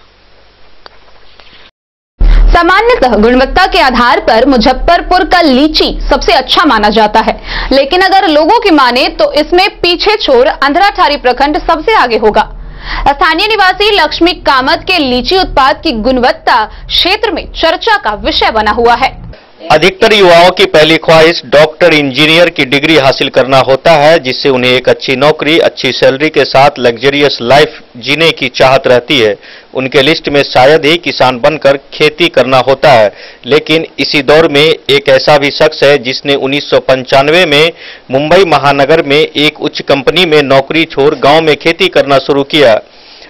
सामान्यतः गुणवत्ता के आधार पर मुजफ्फरपुर का लीची सबसे अच्छा माना जाता है, लेकिन अगर लोगों की माने तो इसमें पीछे छोड़ अंधराठारी प्रखंड सबसे आगे होगा। स्थानीय निवासी लक्ष्मी कामत के लीची उत्पाद की गुणवत्ता क्षेत्र में चर्चा का विषय बना हुआ है। अधिकतर युवाओं की पहली ख्वाहिश डॉक्टर, इंजीनियर की डिग्री हासिल करना होता है, जिससे उन्हें एक अच्छी नौकरी, अच्छी सैलरी के साथ लग्जरियस लाइफ जीने की चाहत रहती है। उनके लिस्ट में शायद ही किसान बनकर खेती करना होता है, लेकिन इसी दौर में एक ऐसा भी शख्स है जिसने 1995 में मुंबई महानगर में एक उच्च कंपनी में नौकरी छोड़ गांव में खेती करना शुरू किया।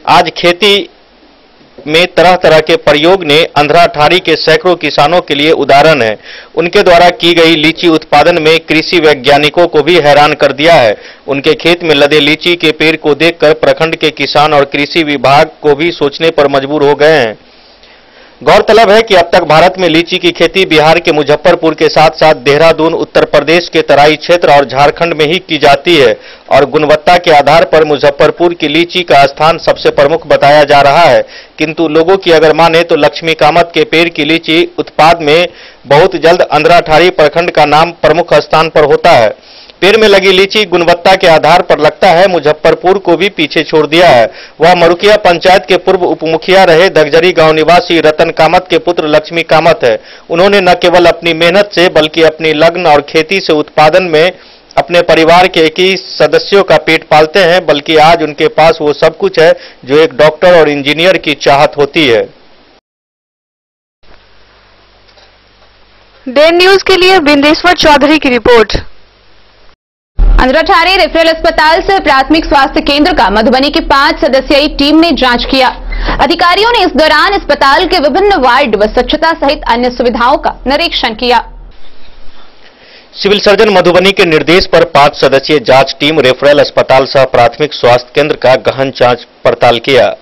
आज खेती में तरह तरह के प्रयोग ने अंधराठारी के सैकड़ों किसानों के लिए उदाहरण है। उनके द्वारा की गई लीची उत्पादन में कृषि वैज्ञानिकों को भी हैरान कर दिया है। उनके खेत में लदे लीची के पेड़ को देखकर प्रखंड के किसान और कृषि विभाग को भी सोचने पर मजबूर हो गए हैं। गौरतलब है कि अब तक भारत में लीची की खेती बिहार के मुजफ्फरपुर के साथ साथ देहरादून, उत्तर प्रदेश के तराई क्षेत्र और झारखंड में ही की जाती है और गुणवत्ता के आधार पर मुजफ्फरपुर की लीची का स्थान सबसे प्रमुख बताया जा रहा है। किंतु लोगों की अगर माने तो लक्ष्मी कामत के पेड़ की लीची उत्पाद में बहुत जल्द अंधराठारी प्रखंड का नाम प्रमुख स्थान पर होता है। पेड़ में लगी लीची गुणवत्ता के आधार पर लगता है मुजफ्फरपुर को भी पीछे छोड़ दिया है। वह मरुकिया पंचायत के पूर्व उपमुखिया रहे दगजरी गांव निवासी रतन कामत के पुत्र लक्ष्मी कामत है। उन्होंने न केवल अपनी मेहनत से बल्कि अपनी लगन और खेती से उत्पादन में अपने परिवार के 21 सदस्यों का पेट पालते हैं, बल्कि आज उनके पास वो सब कुछ है जो एक डॉक्टर और इंजीनियर की चाहत होती है। देन न्यूज के लिए बिंदेश्वर चौधरी की रिपोर्ट। अंधराठारी रेफरल अस्पताल से प्राथमिक स्वास्थ्य केंद्र का मधुबनी की 5 सदस्यीय टीम ने जांच किया। अधिकारियों ने इस दौरान अस्पताल के विभिन्न वार्ड व स्वच्छता सहित अन्य सुविधाओं का निरीक्षण किया। सिविल सर्जन मधुबनी के निर्देश पर 5 सदस्यीय जांच टीम रेफरल अस्पताल सह प्राथमिक स्वास्थ्य केंद्र का गहन जांच पड़ताल किया।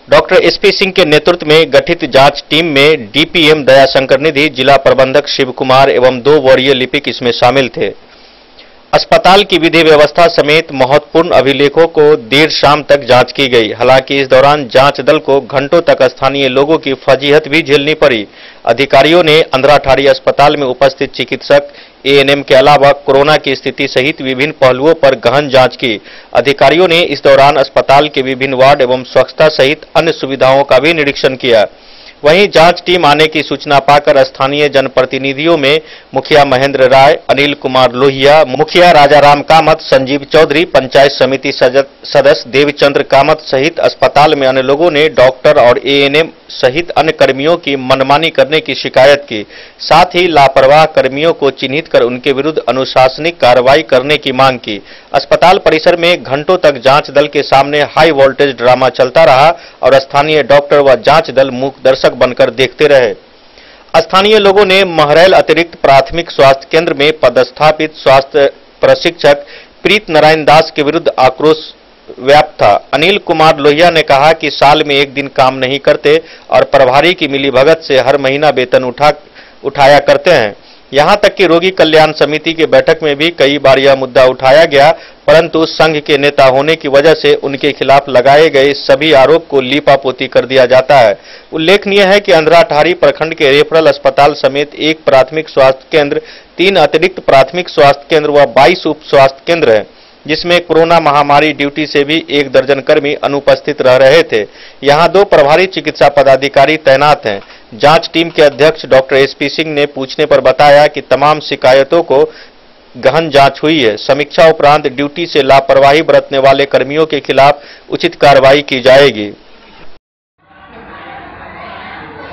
डॉक्टर एसपी सिंह के नेतृत्व में गठित जांच टीम में डीपीएम दयाशंकर निधि, जिला प्रबंधक शिव कुमार एवं 2 वरीय लिपिक इसमें शामिल थे। अस्पताल की विधि व्यवस्था समेत महत्वपूर्ण अभिलेखों को देर शाम तक जांच की गई। हालांकि इस दौरान जांच दल को घंटों तक स्थानीय लोगों की फजीहत भी झेलनी पड़ी। अधिकारियों ने अंधराठाड़ी अस्पताल में उपस्थित चिकित्सक, एएनएम के अलावा कोरोना की स्थिति सहित विभिन्न पहलुओं पर गहन जांच की। अधिकारियों ने इस दौरान अस्पताल के विभिन्न वार्ड एवं स्वच्छता सहित अन्य सुविधाओं का भी निरीक्षण किया। वहीं जांच टीम आने की सूचना पाकर स्थानीय जनप्रतिनिधियों में मुखिया महेंद्र राय, अनिल कुमार लोहिया, मुखिया राजाराम कामत, संजीव चौधरी, पंचायत समिति सदस्य देवचंद्र कामत सहित अस्पताल में अन्य लोगों ने डॉक्टर और एएनएम सहित अन्य कर्मियों की मनमानी करने की शिकायत की। साथ ही लापरवाह कर्मियों को चिन्हित कर उनके विरुद्ध अनुशासनिक कार्रवाई करने की मांग की। अस्पताल परिसर में घंटों तक जांच दल के सामने हाई वोल्टेज ड्रामा चलता रहा और स्थानीय डॉक्टर व जांच दल मूक दर्शक बनकर देखते रहे। स्थानीय लोगों ने महरैल अतिरिक्त प्राथमिक स्वास्थ्य केंद्र में पदस्थापित स्वास्थ्य प्रशिक्षक प्रीत नारायण दास के विरुद्ध आक्रोश व्याप्त था। अनिल कुमार लोहिया ने कहा कि साल में एक दिन काम नहीं करते और प्रभारी की मिलीभगत से हर महीना वेतन उठाया करते हैं। यहां तक कि रोगी कल्याण समिति की बैठक में भी कई बार यह मुद्दा उठाया गया, परंतु संघ के नेता होने की वजह से उनके खिलाफ लगाए गए सभी आरोप को लीपापोती कर दिया जाता है। उल्लेखनीय है कि अंधराठाड़ी प्रखंड के रेफरल अस्पताल समेत एक प्राथमिक स्वास्थ्य केंद्र, 3 अतिरिक्त प्राथमिक स्वास्थ्य केंद्र व 22 उप स्वास्थ्य केंद्र है, जिसमें कोरोना महामारी ड्यूटी से भी 1 दर्जन कर्मी अनुपस्थित रह रहे थे। यहां 2 प्रभारी चिकित्सा पदाधिकारी तैनात हैं। जांच टीम के अध्यक्ष डॉक्टर एसपी सिंह ने पूछने पर बताया कि तमाम शिकायतों को गहन जांच हुई है। समीक्षा उपरांत ड्यूटी से लापरवाही बरतने वाले कर्मियों के खिलाफ उचित कार्रवाई की जाएगी।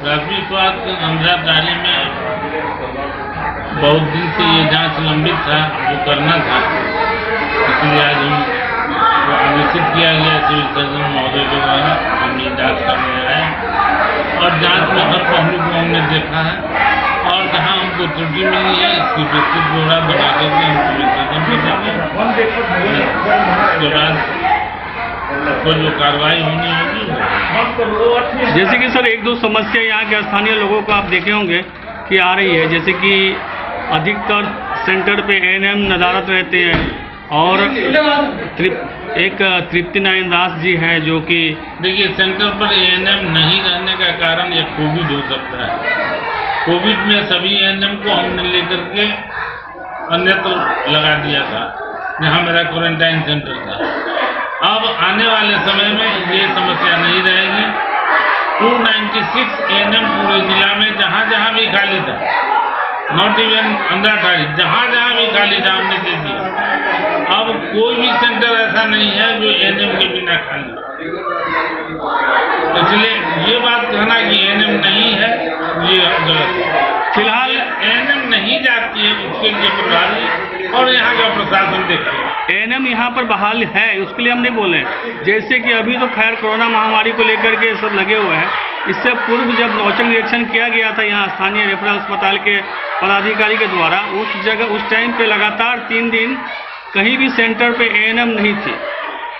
प्राथमिक स्वास्थ्य अंधराठाड़ी में बहुत दिन से ये जांच लंबित था, जो करना था, इसलिए आज हम निश्चित किया गया सिविल सर्जन महोदय के द्वारा हम ये जाँच करने आए और जांच में हर पहलू को हमने देखा है और जहाँ हमको त्रुटि मिली है इसकी विस्तृत ब्यौरा बना करके हम सिविल सर्जन को देंगे। उसके बाद कोई जो कार्रवाई होनी होगी। जैसे कि सर 1-2 समस्या यहाँ के स्थानीय लोगों को आप देखे होंगे कि आ रही है, जैसे कि अधिकतर सेंटर पे एएनएम नदारत रहते हैं और एक तृप्ति नारायण दास जी हैं जो कि देखिए सेंटर पर एएनएम नहीं रहने का कारण एक कोविड हो सकता है। कोविड में सभी एएनएम को हमने लेकर के अन्यत्र लगा दिया था जहाँ मेरा क्वारंटाइन सेंटर था। अब आने वाले समय में ये समस्या नहीं रहेगी। 296 एएनएम पूरे जिला में जहाँ जहाँ भी खाली था, नॉट इवन अंधराठाड़ी, जहाँ जहाँ भी खाली था हमने दे दिया। अब कोई भी सेंटर ऐसा नहीं है जो एएनएम के बिना खाली। इसलिए ये बात कहना कि एएनएम नहीं है ये गलत है। फिलहाल एएनएम नहीं जाती है, उसके लिए प्रभारी और यहाँ का प्रशासन देखते हैं। एएनएम यहाँ पर बहाल है, उसके लिए हम नहीं बोले। जैसे कि अभी तो खैर कोरोना महामारी को लेकर के सब लगे हुए हैं। इससे पूर्व जब औचक निरीक्षण किया गया था यहाँ स्थानीय रेफरल अस्पताल के पदाधिकारी के द्वारा, उस टाइम पे लगातार 3 दिन कहीं भी सेंटर पे एएनएम नहीं थी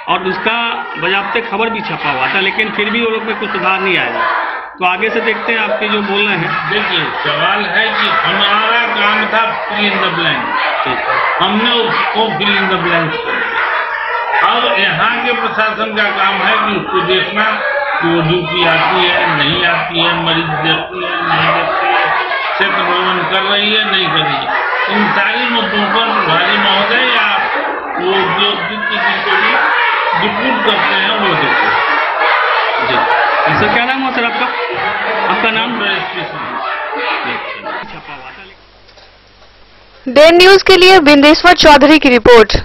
और उसका बजाबते खबर भी छपा हुआ था, लेकिन फिर भी वो लोग में कुछ सुधार नहीं आया। तो आगे से देखते हैं आपके जो बोल रहे हैं। देखिए सवाल है कि हमारा काम था फिल इन द ब्लैंक, हमने उसको फिल इन द ब्लैंक। अब यहाँ के प्रशासन का काम है कि उसको देखना कि वो ड्यूटी आती है नहीं आती है, मरीज देखती है नहीं देखती है, क्षेत्र प्रबंधन कर रही है नहीं कर रही है। इन सारी मुद्दों पर प्रभारी महोदय या वो जो किसी को भी रिपोर्ट करते हैं वो देखते हैं। सर क्या नाम हुआ सर आपका? आपका नाम? डेन न्यूज के लिए बिंदेश्वर चौधरी की रिपोर्ट।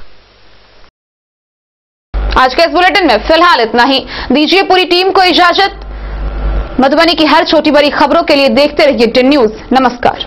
आज के इस बुलेटिन में फिलहाल इतना ही। दीजिए पूरी टीम को इजाजत। मधुबनी की हर छोटी बड़ी खबरों के लिए देखते रहिए डेन न्यूज। नमस्कार।